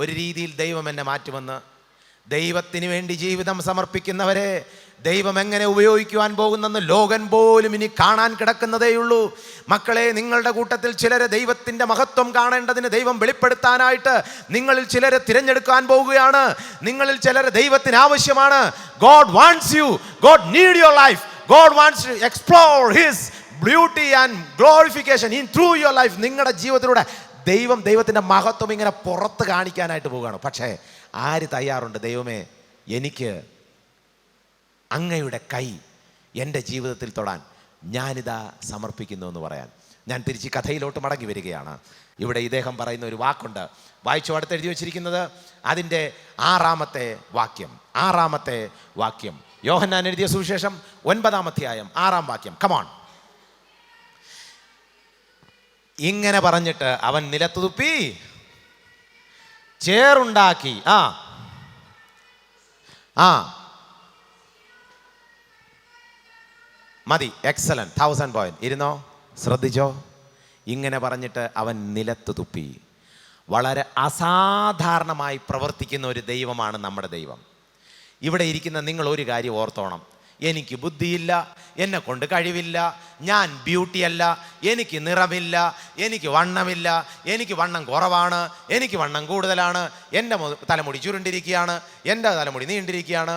ഒരു രീതിയിൽ ദൈവം എന്നെ മാറ്റുമെന്ന്. ദൈവത്തിന് വേണ്ടി ജീവിതം സമർപ്പിക്കുന്നവരെ ദൈവം എങ്ങനെ ഉപയോഗിക്കുവാൻ പോകുന്നെന്ന് ലോകൻ പോലും ഇനി കാണാൻ കിടക്കുന്നതേയുള്ളൂ. മക്കളെ, നിങ്ങളുടെ കൂട്ടത്തിൽ ചിലരെ ദൈവത്തിൻ്റെ മഹത്വം കാണേണ്ടതിന് ദൈവം വെളിപ്പെടുത്താനായിട്ട് നിങ്ങളിൽ ചിലരെ തിരഞ്ഞെടുക്കാൻ പോവുകയാണ്. നിങ്ങളിൽ ചിലരെ ദൈവത്തിന് ആവശ്യമാണ്. God wants you. God need your life. God wants to explore His beauty and glorification in through your life. നിങ്ങളുടെ ജീവിതത്തിലൂടെ ദൈവത്തിൻ്റെ മഹത്വം ഇങ്ങനെ പുറത്ത് കാണിക്കാനായിട്ട് പോവുകയാണ്. പക്ഷേ ആര് തയ്യാറുണ്ട്? ദൈവമേ, എനിക്ക് അങ്ങയുടെ കൈ എൻ്റെ ജീവിതത്തിൽ തൊടാൻ ഞാനിതാ സമർപ്പിക്കുന്നു എന്ന് പറയാൻ. ഞാൻ തിരിച്ച് കഥയിലോട്ട് മടങ്ങി വരികയാണ്. ഇവിടെ ഇദ്ദേഹം പറയുന്ന ഒരു വാക്കുണ്ട്. വായിച്ചു. അടുത്ത് എഴുതി വച്ചിരിക്കുന്നത് അതിൻ്റെ 6-ാമത്തെ വാക്യം. യോഹന്നാൻ എഴുതിയ സുവിശേഷം 9-ാം അധ്യായം 6-ാം വാക്യം. കമോൺ. ഇങ്ങനെ പറഞ്ഞിട്ട് അവൻ നിലത്ത് തുപ്പി ചേറുണ്ടാക്കി. മതി. എക്സലന്റ്. 1000 പോയിന്റ്. ഇരുന്നോ, ശ്രദ്ധിച്ചോ. ഇങ്ങനെ പറഞ്ഞിട്ട് അവൻ നിലത്ത് തുപ്പി. വളരെ അസാധാരണമായി പ്രവർത്തിക്കുന്ന ഒരു ദൈവമാണ് നമ്മുടെ ദൈവം. ഇവിടെ ഇരിക്കുന്ന നിങ്ങൾ ഒരു കാര്യം ഓർത്തോണം. എനിക്ക് ബുദ്ധിയില്ല, എന്നെ കൊണ്ട് കഴിവില്ല, ഞാൻ ബ്യൂട്ടിയല്ല, എനിക്ക് നിറമില്ല, എനിക്ക് വണ്ണമില്ല, എനിക്ക് വണ്ണം കുറവാണ്, എനിക്ക് വണ്ണം കൂടുതലാണ്, എൻ്റെ തലമുടി ചുരുണ്ടിരിക്കുകയാണ്, എൻ്റെ തലമുടി നീണ്ടിരിക്കുകയാണ്.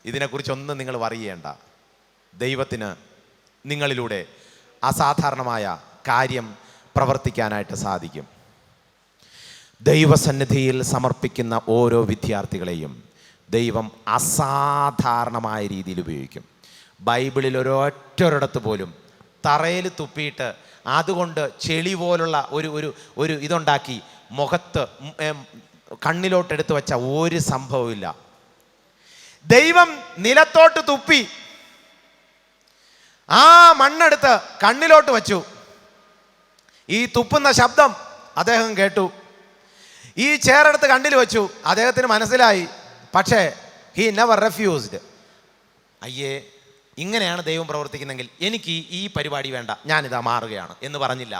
ഇതിനെക്കുറിച്ചൊന്നും നിങ്ങൾ വറി ചെയ്യേണ്ട. ദൈവത്തിന് നിങ്ങളിലൂടെ അസാധാരണമായ കാര്യം പ്രവർത്തിക്കാനായിട്ട് സാധിക്കും. ദൈവസന്നിധിയിൽ സമർപ്പിക്കുന്ന ഓരോ വിദ്യാർത്ഥികളെയും ദൈവം അസാധാരണമായ രീതിയിൽ ഉപയോഗിക്കും. ബൈബിളിൽ ഒരൊറ്റൊരിടത്ത് പോലും തറയിൽ തുപ്പിയിട്ട് അതുകൊണ്ട് ചെളി പോലുള്ള ഒരു ഇതുണ്ടാക്കി മുഖത്ത് കണ്ണിലോട്ടെടുത്ത് വെച്ച ഒരു സംഭവമില്ല. ദൈവം നിലത്തോട്ട് തുപ്പി ആ മണ്ണെടുത്ത് കണ്ണിലോട്ട് വച്ചു. ഈ തുപ്പുന്ന ശബ്ദം അദ്ദേഹം കേട്ടു. ഈ ചേറെടുത്ത് കണ്ണിൽ വെച്ചു. അദ്ദേഹത്തിന് മനസ്സിലായി. പക്ഷേ ഹി നെവർ റെഫ്യൂസ്ഡ്. അയ്യേ, ഇങ്ങനെയാണ് ദൈവം പ്രവർത്തിക്കുന്നെങ്കിൽ എനിക്ക് ഈ പരിപാടി വേണ്ട, ഞാനിതാ മാറുകയാണ് എന്ന് പറഞ്ഞില്ല.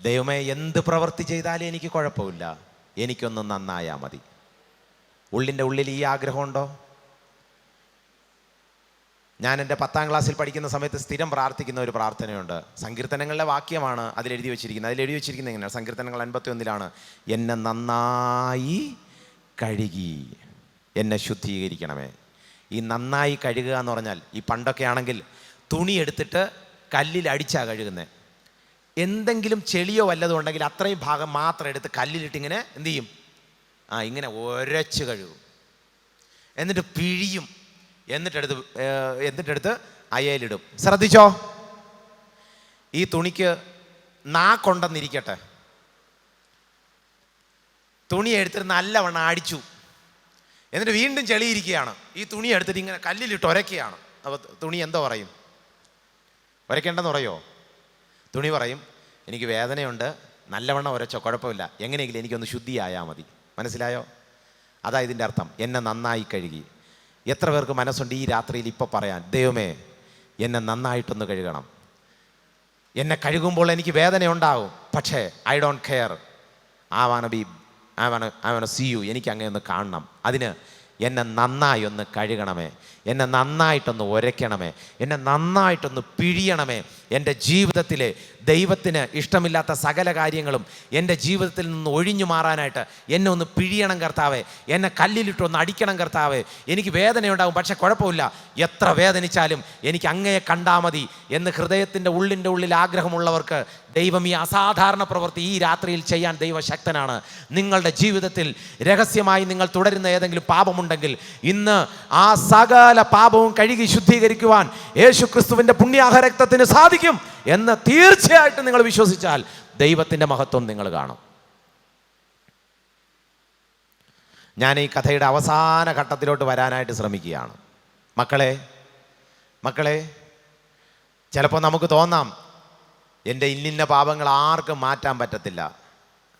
ദൈവമേ, എന്ത് പ്രവൃത്തി ചെയ്താലും എനിക്ക് കുഴപ്പമില്ല, എനിക്കൊന്ന് നന്നായാൽ മതി. ഉള്ളിൻ്റെ ഉള്ളിൽ ഈ ആഗ്രഹമുണ്ടോ? ഞാൻ എൻ്റെ 10ാം ക്ലാസ്സിൽ പഠിക്കുന്ന സമയത്ത് സ്ഥിരം പ്രാർത്ഥിക്കുന്ന ഒരു പ്രാർത്ഥനയുണ്ട്. സങ്കീർത്തനങ്ങളുടെ വാക്യമാണ് അതിലെഴുതി വെച്ചിരിക്കുന്നത്. എങ്ങനെയാണ്? സങ്കീർത്തനങ്ങൾ 51 എന്നെ നന്നായി കഴുകി എന്നെ ശുദ്ധീകരിക്കണമേ. ഈ നന്നായി കഴുകുക എന്ന് പറഞ്ഞാൽ, ഈ പണ്ടൊക്കെ ആണെങ്കിൽ തുണി എടുത്തിട്ട് കല്ലിൽ അടിച്ചാണ് കഴുകുന്നത്. എന്തെങ്കിലും ചെളിയോ വല്ലതും ഉണ്ടെങ്കിൽ അത്രയും ഭാഗം മാത്രം എടുത്ത് കല്ലിലിട്ട് ഇങ്ങനെ എന്തു ചെയ്യും? ഇങ്ങനെ ഉരച്ച് കഴുകും. എന്നിട്ട് പിഴിയും. എന്നിട്ടെടുത്ത് അയയിലിടും. ശ്രദ്ധിച്ചോ, ഈ തുണിക്ക് നാക്കൊണ്ടെന്നിരിക്കട്ടെ, തുണി എടുത്തിട്ട് നല്ലവണ്ണം അടിച്ചു, എന്നിട്ട് വീണ്ടും ചെളിയിരിക്കുകയാണ്. ഈ തുണി എടുത്തിട്ട് ഇങ്ങനെ കല്ലിലിട്ട് ഉരയ്ക്കുകയാണ്. അപ്പോൾ തുണി എന്തോ പറയും? ഉരയ്ക്കേണ്ടെന്ന് പറയോ? തുണി പറയും, എനിക്ക് വേദനയുണ്ട്, നല്ലവണ്ണം ഉരച്ചോ, കുഴപ്പമില്ല, എങ്ങനെയെങ്കിലും എനിക്കൊന്ന് ശുദ്ധിയായാൽ മതി. മനസ്സിലായോ? അതാ ഇതിൻ്റെ അർത്ഥം, എന്നെ നന്നായി കഴുകി. എത്ര പേർക്ക് മനസ്സുണ്ട് ഈ രാത്രിയിൽ ഇപ്പോൾ പറയാൻ, ദൈവമേ എന്നെ നന്നായിട്ടൊന്ന് കഴുകണം. എന്നെ കഴുകുമ്പോൾ എനിക്ക് വേദന ഉണ്ടാവും, പക്ഷേ I don't care. I want see you. എനിക്ക് അങ്ങനെ ഒന്ന് കാണണം. അതിന് എന്നെ നന്നായി ഒന്ന് കഴുകണമേ, എന്നെ നന്നായിട്ടൊന്ന് ഉരയ്ക്കണമേ, എന്നെ നന്നായിട്ടൊന്ന് പിഴിയണമേ. എൻ്റെ ജീവിതത്തിലെ ദൈവത്തിന് ഇഷ്ടമില്ലാത്ത സകല കാര്യങ്ങളും എൻ്റെ ജീവിതത്തിൽ നിന്ന് ഒഴിഞ്ഞു മാറാനായിട്ട് എന്നെ ഒന്ന് പിഴിയണം കർത്താവേ. എന്നെ കല്ലിലിട്ടൊന്ന് അടിക്കണം കർത്താവേ. എനിക്ക് വേദനയുണ്ടാകും, പക്ഷെ കുഴപ്പമില്ല, എത്ര വേദനിച്ചാലും എനിക്ക് അങ്ങയെ കണ്ടാൽ മതി എന്ന് ഹൃദയത്തിൻ്റെ ഉള്ളിൽ ആഗ്രഹമുള്ളവർക്ക് ദൈവം ഈ അസാധാരണ പ്രവൃത്തി ഈ രാത്രിയിൽ ചെയ്യാൻ ദൈവശക്തനാണ്. നിങ്ങളുടെ ജീവിതത്തിൽ രഹസ്യമായി നിങ്ങൾ തുടരുന്ന ഏതെങ്കിലും പാപമുണ്ടെങ്കിൽ ഇന്ന് ആ സകല പാപവും കഴുകി ശുദ്ധീകരിക്കുവാൻ യേശുക്രിസ്തുവിൻ്റെ പുണ്യാഹരക്തത്തിന് സാധിക്കും എന്ന് തീർച്ചയായിട്ടും നിങ്ങൾ വിശ്വസിച്ചാൽ ദൈവത്തിൻ്റെ മഹത്വം നിങ്ങൾ കാണും. ഞാൻ ഈ കഥയുടെ അവസാന ഘട്ടത്തിലോട്ട് വരാനായിട്ട് ശ്രമിക്കുകയാണ്. മക്കളെ, ചിലപ്പോൾ നമുക്ക് തോന്നാം എൻ്റെ ഇന്നിന്ന പാപങ്ങൾ ആർക്കും മാറ്റാൻ പറ്റത്തില്ല.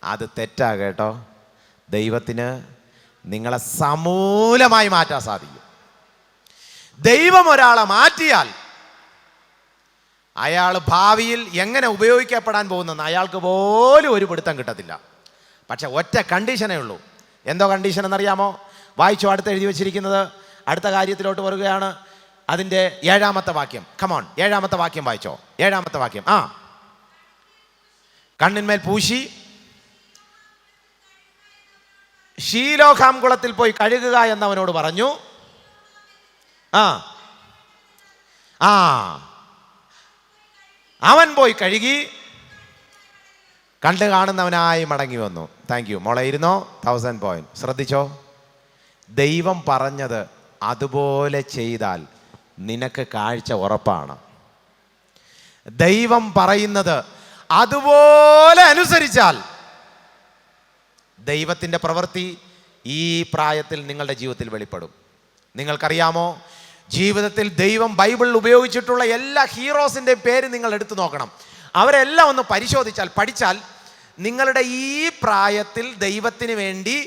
അത് തെറ്റാ കേട്ടോ. ദൈവത്തിന് നിങ്ങളെ സമൂലമായി മാറ്റാൻ സാധിക്കും. ദൈവം ഒരാളെ മാറ്റിയാൽ അയാൾ ഭാവിയിൽ എങ്ങനെ ഉപയോഗിക്കപ്പെടാൻ പോകുന്നെന്ന് അയാൾക്ക് പോലും ഒരു പിടുത്തം കിട്ടത്തില്ല. പക്ഷെ ഒറ്റ കണ്ടീഷനേ ഉള്ളൂ. എന്തോ കണ്ടീഷൻ എന്നറിയാമോ? വായിച്ചോ, അടുത്ത് എഴുതി വച്ചിരിക്കുന്നത്. അടുത്ത കാര്യത്തിലോട്ട് വരികയാണ്. അതിൻ്റെ 7ാമത്തെ വാക്യം. കമോൺ, 7ാമത്തെ വാക്യം വായിച്ചോ. 7ാമത്തെ വാക്യം. കണ്ണിന്മേൽ പൂശി ഷീലോഹാം കുളത്തിൽ പോയി കഴുകുക എന്നവനോട് പറഞ്ഞു. അവൻ പോയി കഴുകി കണ്ടു കാണുന്നവനായി മടങ്ങി വന്നു. താങ്ക് യു മോളെ. ഇരുന്നോ. 1000 പോയിന്റ്. ശ്രദ്ധിച്ചോ, ദൈവം പറഞ്ഞത് അതുപോലെ ചെയ്താൽ നിനക്ക് കാഴ്ച ഉറപ്പാണ്. ദൈവം പറയുന്നത് അതുപോലെ അനുസരിച്ചാൽ ദൈവത്തിൻ്റെ പ്രവൃത്തി ഈ പ്രായത്തിൽ നിങ്ങളുടെ ജീവിതത്തിൽ വെളിപ്പെടും. നിങ്ങൾക്കറിയാമോ, ജീവിതത്തിൽ ദൈവം ബൈബിളിൽ ഉപയോഗിച്ചിട്ടുള്ള എല്ലാ ഹീറോസിൻ്റെയും പേര് നിങ്ങൾ എടുത്തു നോക്കണം. അവരെല്ലാം ഒന്ന് പരിശോധിച്ചാൽ, പഠിച്ചാൽ, നിങ്ങളുടെ ഈ പ്രായത്തിൽ ദൈവത്തിന് വേണ്ടി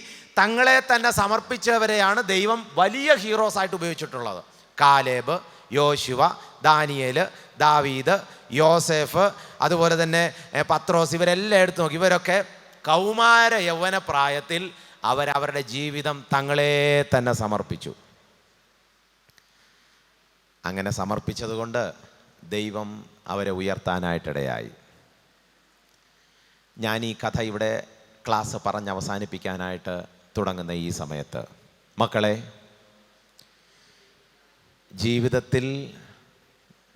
തങ്ങളെ തന്നെ സമർപ്പിച്ചവരെയാണ് ദൈവം വലിയ ഹീറോസായിട്ട് ഉപയോഗിച്ചിട്ടുള്ളത്. കാലേബ്, യോശുവ, ദാനിയേൽ, ദാവീദ്, യോസേഫ്, അതുപോലെ തന്നെ പത്രോസ്, ഇവരെല്ലാം എടുത്തു നോക്കി. ഇവരൊക്കെ കൗമാര യൗവന പ്രായത്തിൽ അവരവരുടെ ജീവിതം തങ്ങളെ തന്നെ സമർപ്പിച്ചു. അങ്ങനെ സമർപ്പിച്ചതുകൊണ്ട് ദൈവം അവരെ ഉയർത്താനായിട്ടിടയായി. ഞാൻ ഈ കഥ ഇവിടെ ക്ലാസ് പറഞ്ഞ് അവസാനിപ്പിക്കാനായിട്ട് തുടങ്ങുന്ന ഈ സമയത്ത്, മക്കളെ, ജീവിതത്തിൽ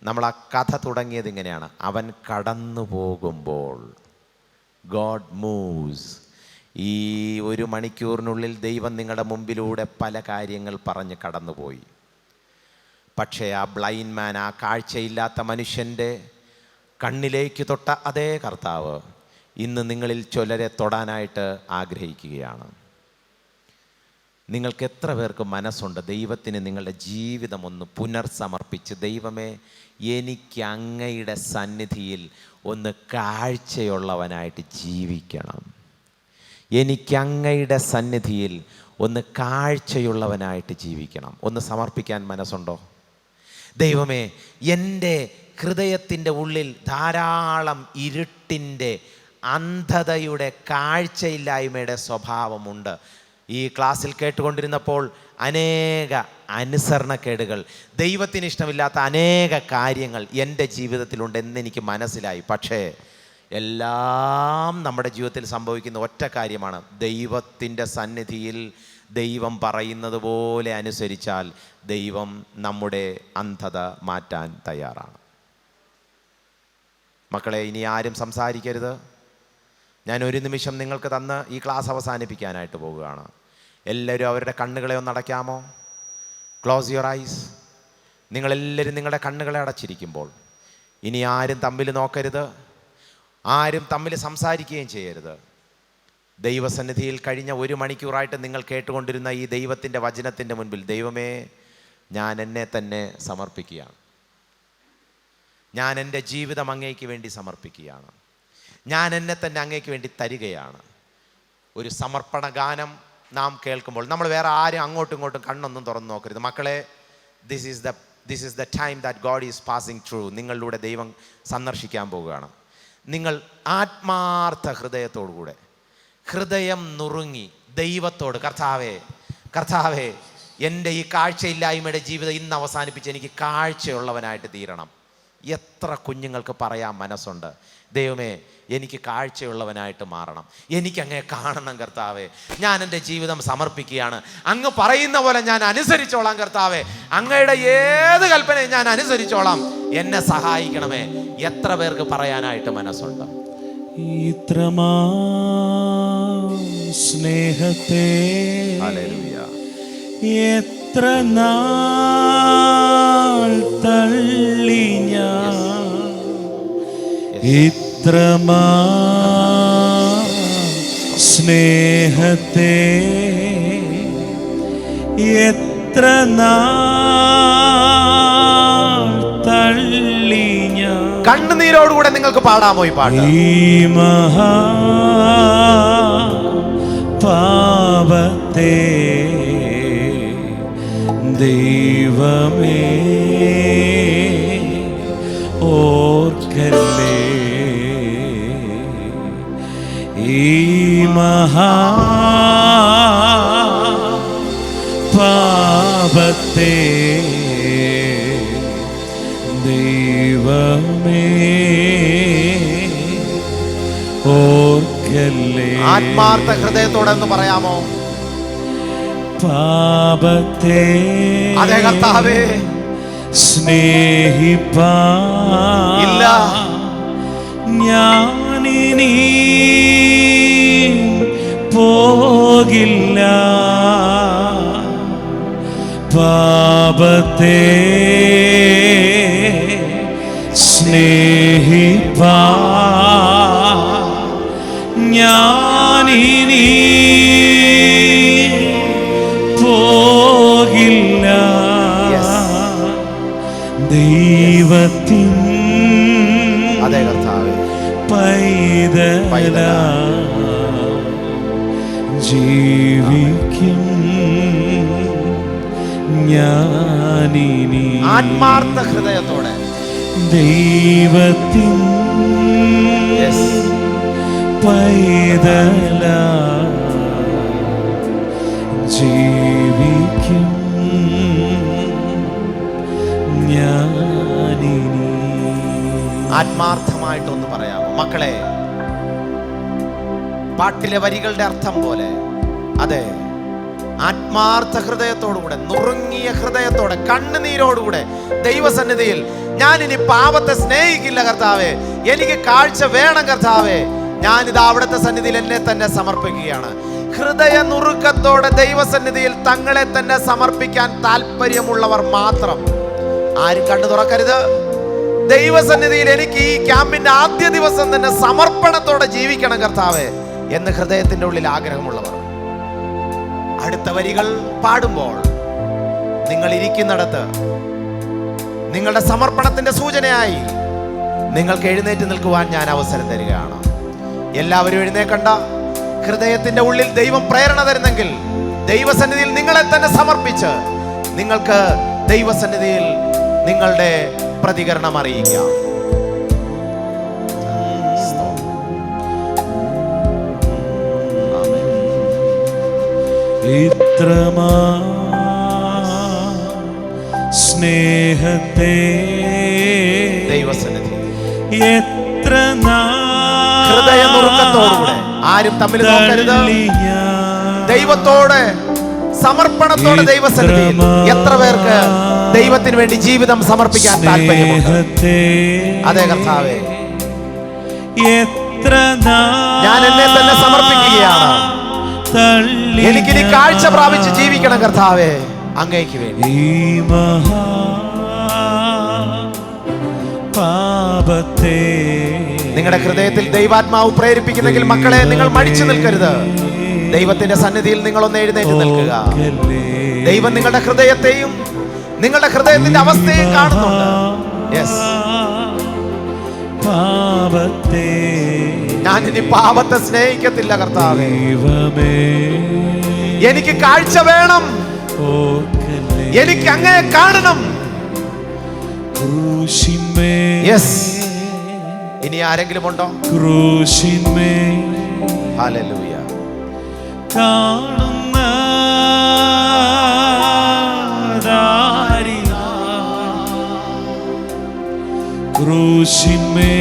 നമ്മൾ ആ കഥ തുടങ്ങിയത് ഇങ്ങനെയാണ്. അവൻ കടന്നു പോകുമ്പോൾ ഗോഡ് മൂവ്സ്. ഈ 1 മണിക്കൂറിനുള്ളിൽ ദൈവം നിങ്ങളുടെ മുമ്പിലൂടെ പല കാര്യങ്ങൾ പറഞ്ഞ് കടന്നുപോയി. പക്ഷേ ആ ബ്ലൈൻഡ് മാൻ, ആ കാഴ്ചയില്ലാത്ത മനുഷ്യൻ്റെ കണ്ണിലേക്ക് തൊട്ട അതേ കർത്താവ് ഇന്ന് നിങ്ങളിൽ ചിലരെ തൊടാനായിട്ട് ആഗ്രഹിക്കുകയാണ്. നിങ്ങൾക്ക് എത്ര പേർക്ക് മനസ്സുണ്ട് ദൈവത്തിന് നിങ്ങളുടെ ജീവിതം ഒന്ന് പുനർസമർപ്പിച്ച്, ദൈവമേ, എനിക്ക് അങ്ങയുടെ സന്നിധിയിൽ ഒന്ന് കാഴ്ചയുള്ളവനായിട്ട് ജീവിക്കണം, എനിക്ക് അങ്ങയുടെ സന്നിധിയിൽ ഒന്ന് കാഴ്ചയുള്ളവനായിട്ട് ജീവിക്കണം, ഒന്ന് സമർപ്പിക്കാൻ മനസ്സുണ്ടോ? ദൈവമേ, എൻ്റെ ഹൃദയത്തിൻ്റെ ഉള്ളിൽ ധാരാളം ഇരുട്ടിൻ്റെ, അന്ധതയുടെ, കാഴ്ചയില്ലായ്മയുടെ സ്വഭാവമുണ്ട്. ഈ ക്ലാസ്സിൽ കേട്ടുകൊണ്ടിരുന്നപ്പോൾ അനേക അനുസരണക്കേടുകൾ, ദൈവത്തിന് ഇഷ്ടമില്ലാത്ത അനേക കാര്യങ്ങൾ എൻ്റെ ജീവിതത്തിലുണ്ട് എന്നെനിക്ക് മനസ്സിലായി. പക്ഷേ എല്ലാം നമ്മുടെ ജീവിതത്തിൽ സംഭവിക്കുന്ന ഒറ്റ കാര്യമാണ്: ദൈവത്തിൻ്റെ സന്നിധിയിൽ ദൈവം പറയുന്നത് പോലെ അനുസരിച്ചാൽ ദൈവം നമ്മുടെ അന്ധത മാറ്റാൻ തയ്യാറാണ്. മക്കളെ, ഇനി ആരും സംസാരിക്കരുത്. ഞാൻ 1 നിമിഷം നിങ്ങൾക്ക് തന്ന് ഈ ക്ലാസ് അവസാനിപ്പിക്കാനായിട്ട് പോവുകയാണ്. എല്ലാവരും അവരുടെ കണ്ണുകളെ ഒന്ന് അടയ്ക്കാമോ? Close your eyes. നിങ്ങളെല്ലാവരും നിങ്ങളുടെ കണ്ണുകളെ അടച്ചിരിക്കുമ്പോൾ ഇനി ആരും തമ്മിൽ നോക്കരുത്, ആരും തമ്മിൽ സംസാരിക്കുകയും ചെയ്യരുത്. ദൈവസന്നിധിയിൽ കഴിഞ്ഞ 1 മണിക്കൂറായിട്ട് നിങ്ങൾ കേട്ടുകൊണ്ടിരുന്ന ഈ ദൈവത്തിൻ്റെ വചനത്തിൻ്റെ മുൻപിൽ, ദൈവമേ, ഞാൻ എന്നെ തന്നെ സമർപ്പിക്കുകയാണ്, ഞാൻ എൻ്റെ ജീവിതം അങ്ങേക്ക് വേണ്ടി സമർപ്പിക്കുകയാണ്, ഞാൻ എന്നെ തന്നെ അങ്ങേക്ക് വേണ്ടി തരികയാണ്. ഒരു സമർപ്പണ ഗാനം നാം കേൾക്കുമ്പോൾ നമ്മൾ വേറെ ആരും അങ്ങോട്ടും ഇങ്ങോട്ടും കണ്ണൊന്നും തുറന്നു നോക്കരുത്. മക്കളെ, this is the time that God is passing through. നിങ്ങളിലൂടെ ദൈവം സന്ദർശിക്കാൻ പോവുകയാണ്. നിങ്ങൾ ആത്മാർത്ഥ ഹൃദയത്തോടുകൂടെ, ഹൃദയം നുറുങ്ങി ദൈവത്തോട്, കർത്താവേ, എൻ്റെ ഈ കാഴ്ചയില്ലായ്മയുടെ ജീവിതം ഇന്ന് അവസാനിപ്പിച്ച് എനിക്ക് കാഴ്ചയുള്ളവനായിട്ട് തീരണം. എത്ര കുഞ്ഞുങ്ങൾക്ക് പറയാൻ മനസ്സുണ്ട്, ദൈവമേ, എനിക്ക് കാഴ്ചയുള്ളവനായിട്ട് മാറണം, എനിക്കങ്ങേ കാണണം കർത്താവേ, ഞാൻ എൻ്റെ ജീവിതം സമർപ്പിക്കുകയാണ്, അങ്ങ് പറയുന്ന പോലെ ഞാൻ അനുസരിച്ചോളാം കർത്താവേ, അങ്ങയുടെ ഏത് കൽപ്പനയും ഞാൻ അനുസരിച്ചോളാം, എന്നെ സഹായിക്കണമേ. എത്ര പേർക്ക് പറയാനായിട്ട് മനസ്സുണ്ട്? ഇത്രമാ സ്നേഹത്തെ എത്ര നാൾ തള്ളി ഞാൻ, ഇത്രമാ സ്നേഹത്തെ എത്ര നാൾ തള്ളി ഞാൻ. കണ്ണുനീരോടുകൂടെ നിങ്ങൾക്ക് പാടാമോ ഈ പാട്ട്? ഈ മഹാ പാപത്തെ ദൈവമേ ഓർക്കല്ലേ, ഈ മഹാ പാപത്തെ ദൈവമേ ഓർക്കല്ലേ. ആത്മാർത്ഥ ഹൃദയത്തോടെന്ന് പറയാമോ? പാപത്തെ അതെ കർത്താവേ, സ്നേഹിപ്പാനില്ല ഞാനിനി പോകില്ല, പാപത്തെ സ്നേഹിപ്പാൻ ഞാനിനി പോകില്ല. ദൈവത്തിൻ പൈതല ജീവിക്കും ഞാനിനി. ആത്മാർത്ഥ ഹൃദയത്തോടെ ദൈവത്തിൻ പൈതല ജീവിക്കും ആത്മാർത്ഥമായിട്ടൊന്ന് പറയാമോ? മക്കളെ, പാട്ടിലെ വരികളുടെ അർത്ഥം പോലെ, അതെ, ആത്മാർത്ഥ ഹൃദയത്തോടുകൂടെ, നുറുങ്ങിയ ഹൃദയത്തോടെ, കണ്ണുനീരോടുകൂടെ ദൈവസന്നിധിയിൽ, ഞാൻ ഇനി പാപത്തെ സ്നേഹിക്കില്ല കർത്താവേ, എനിക്ക് കാഴ്ച വേണം കർത്താവേ, ഞാനിതാ അവിടുത്തെ സന്നിധിയിൽ എന്നെ തന്നെ സമർപ്പിക്കുകയാണ്. ഹൃദയ നുറുക്കത്തോടെ ദൈവസന്നിധിയിൽ തങ്ങളെ തന്നെ സമർപ്പിക്കാൻ താല്പര്യമുള്ളവർ മാത്രം. ആരും കണ്ണു തുറക്കരുത്. ദൈവസന്നിധിയിൽ എനിക്ക് ഈ ക്യാമ്പിന്റെ ആദ്യ ദിവസം തന്നെ സമർപ്പണത്തോടെ ജീവിക്കണം കർത്താവേ എന്ന് ഹൃദയത്തിന്റെ ഉള്ളിൽ ആഗ്രഹമുള്ളവർ, അടുത്ത വരികൾ പാടുമ്പോൾ നിങ്ങൾ ഇരിക്കുന്നിടത്ത് നിങ്ങളുടെ സമർപ്പണത്തിന്റെ സൂചനയായി നിങ്ങൾക്ക് എഴുന്നേറ്റ് നിൽക്കുവാൻ ഞാൻ അവസരം തരികയാണ്. എല്ലാവരും എഴുന്നേക്കണ്ട. ഹൃദയത്തിന്റെ ഉള്ളിൽ ദൈവം പ്രേരണ തരുന്നെങ്കിൽ ദൈവസന്നിധിയിൽ നിങ്ങളെ തന്നെ സമർപ്പിച്ച് നിങ്ങൾക്ക് ദൈവസന്നിധിയിൽ നിങ്ങളുടെ പ്രതികരണം അറിയിക്കാം. ഇത്രമാ സ്നേഹത്തെ ദൈവസന്നിധി എത്ര ഹൃദയനുറുക്കത്തോടുകൂടെ, ആരും തമ്മിൽ നോക്കരുത്, ദൈവത്തോടെ സമർപ്പണത്തോടെ ദൈവസന്നിധിയിൽ. എത്ര പേർക്ക് ദൈവത്തിന് വേണ്ടി ജീവിതം സമർപ്പിക്കാൻ താല്പര്യമുണ്ട്? അതെ കർത്താവേ, ഞാൻ എന്നെ തന്നെ സമർപ്പിക്കുകയാണ്. എനിക്കിനി കാഴ്ച പ്രാപിച്ച് ജീവിക്കണം കർത്താവേ അങ്ങേക്ക് വേണ്ടി. നിങ്ങളുടെ ഹൃദയത്തിൽ ദൈവാത്മാവ് പ്രേരിപ്പിക്കുന്നെങ്കിൽ മക്കളെ, നിങ്ങൾ മടിച്ചു നിൽക്കരുത്. ദൈവത്തിന്റെ സന്നിധിയിൽ നിങ്ങളൊന്ന് എഴുന്നേറ്റ് നിൽക്കുക. ദൈവം നിങ്ങളുടെ ഹൃദയത്തെയും നിങ്ങളുടെ ഹൃദയത്തിന്റെ അവസ്ഥയും കാണുന്നുണ്ട്. യെസ്, ഞാൻ ഇനി പാപത്തെ സ്നേഹിക്കത്തില്ല കർത്താവേ, എനിക്ക് കാഴ്ച വേണം, എനിക്ക് അങ്ങേ കാണണം. യെസ്, ഇനി ആരെങ്കിലും ഉണ്ടോ? ഹല്ലേലൂയ. കാണുന്ന ക്രൂശിന്മേ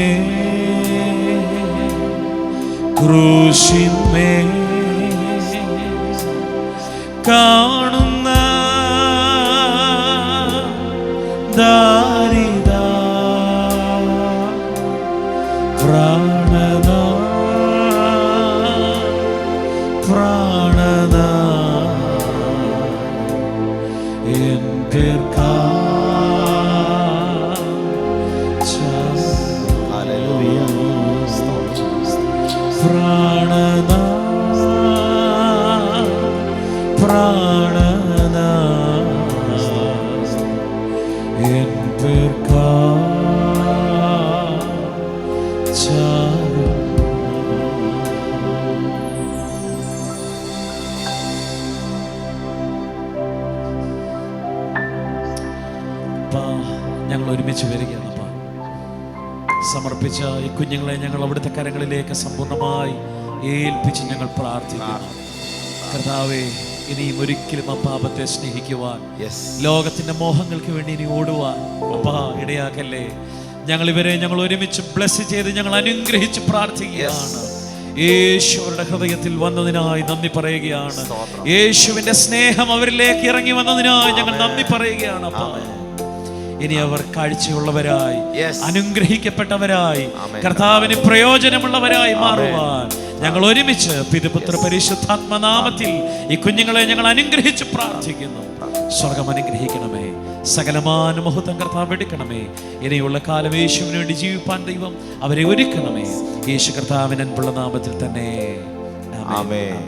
കാണുന്ന ദാരിദാ പ്രാണനാ പ്രാണനാ എൻ പേർക്കാ പ്രാണനാ പ്രാണനാ എൻ പേർക്കാ ഞങ്ങൾ ഒരുമിച്ച് വരികയാണ്. സമർപ്പിച്ച ഈ കുഞ്ഞുങ്ങളെ ഞങ്ങൾ അവിടുത്തെ കരങ്ങളിലേക്ക് സമ്പൂർണ്ണമായി ഏൽപ്പിച്ച് ഞങ്ങൾ പ്രാർത്ഥിക്കുന്നു. കർത്താവേ, ഇനിയും ഒരിക്കലും ആ പാപത്തെ സ്നേഹിക്കുവാൻ, ലോകത്തിന്റെ മോഹങ്ങൾക്ക് വേണ്ടി ഇനി ഓടുവാൻ അപ്പാ ഇടയാക്കല്ലേ. ഞങ്ങൾ ഒരുമിച്ച് ബ്ലെസ് ചെയ്ത് ഞങ്ങൾ അനുഗ്രഹിച്ച് പ്രാർത്ഥിക്കുകയാണ്. യേശുവിന്റെ ഹൃദയത്തിൽ വന്നതിനായി നന്ദി പറയുകയാണ്. യേശുവിന്റെ സ്നേഹം അവരിലേക്ക് ഇറങ്ങി വന്നതിനായി ഞങ്ങൾ നന്ദി പറയുകയാണ്. അപ്പാ, ഇനി അവർ കാഴ്ചയുള്ളവരായി, അനുഗ്രഹിക്കപ്പെട്ടവരായി, കർത്താവിന് പ്രയോജനമുള്ളവരായി മാറുവാൻ ഞങ്ങൾ ഒരുമിച്ച് പിതൃപുത്ര പരിശുദ്ധാത്മനാമത്തിൽ ഈ കുഞ്ഞുങ്ങളെ ഞങ്ങൾ അനുഗ്രഹിച്ച് പ്രാർത്ഥിക്കുന്നു. സ്വർഗം അനുഗ്രഹിക്കണമേ, സകലമാന മഹത്വം കർത്താവ് എടുക്കണമേ. ഇനിയുള്ള കാലം യേശുവിന് വേണ്ടി ജീവിപ്പാൻ ദൈവം അവരെ ഒരുക്കണമേ. യേശു കർത്താവിൻ അൻപുള്ള നാമത്തിൽ തന്നെ ആമേൻ.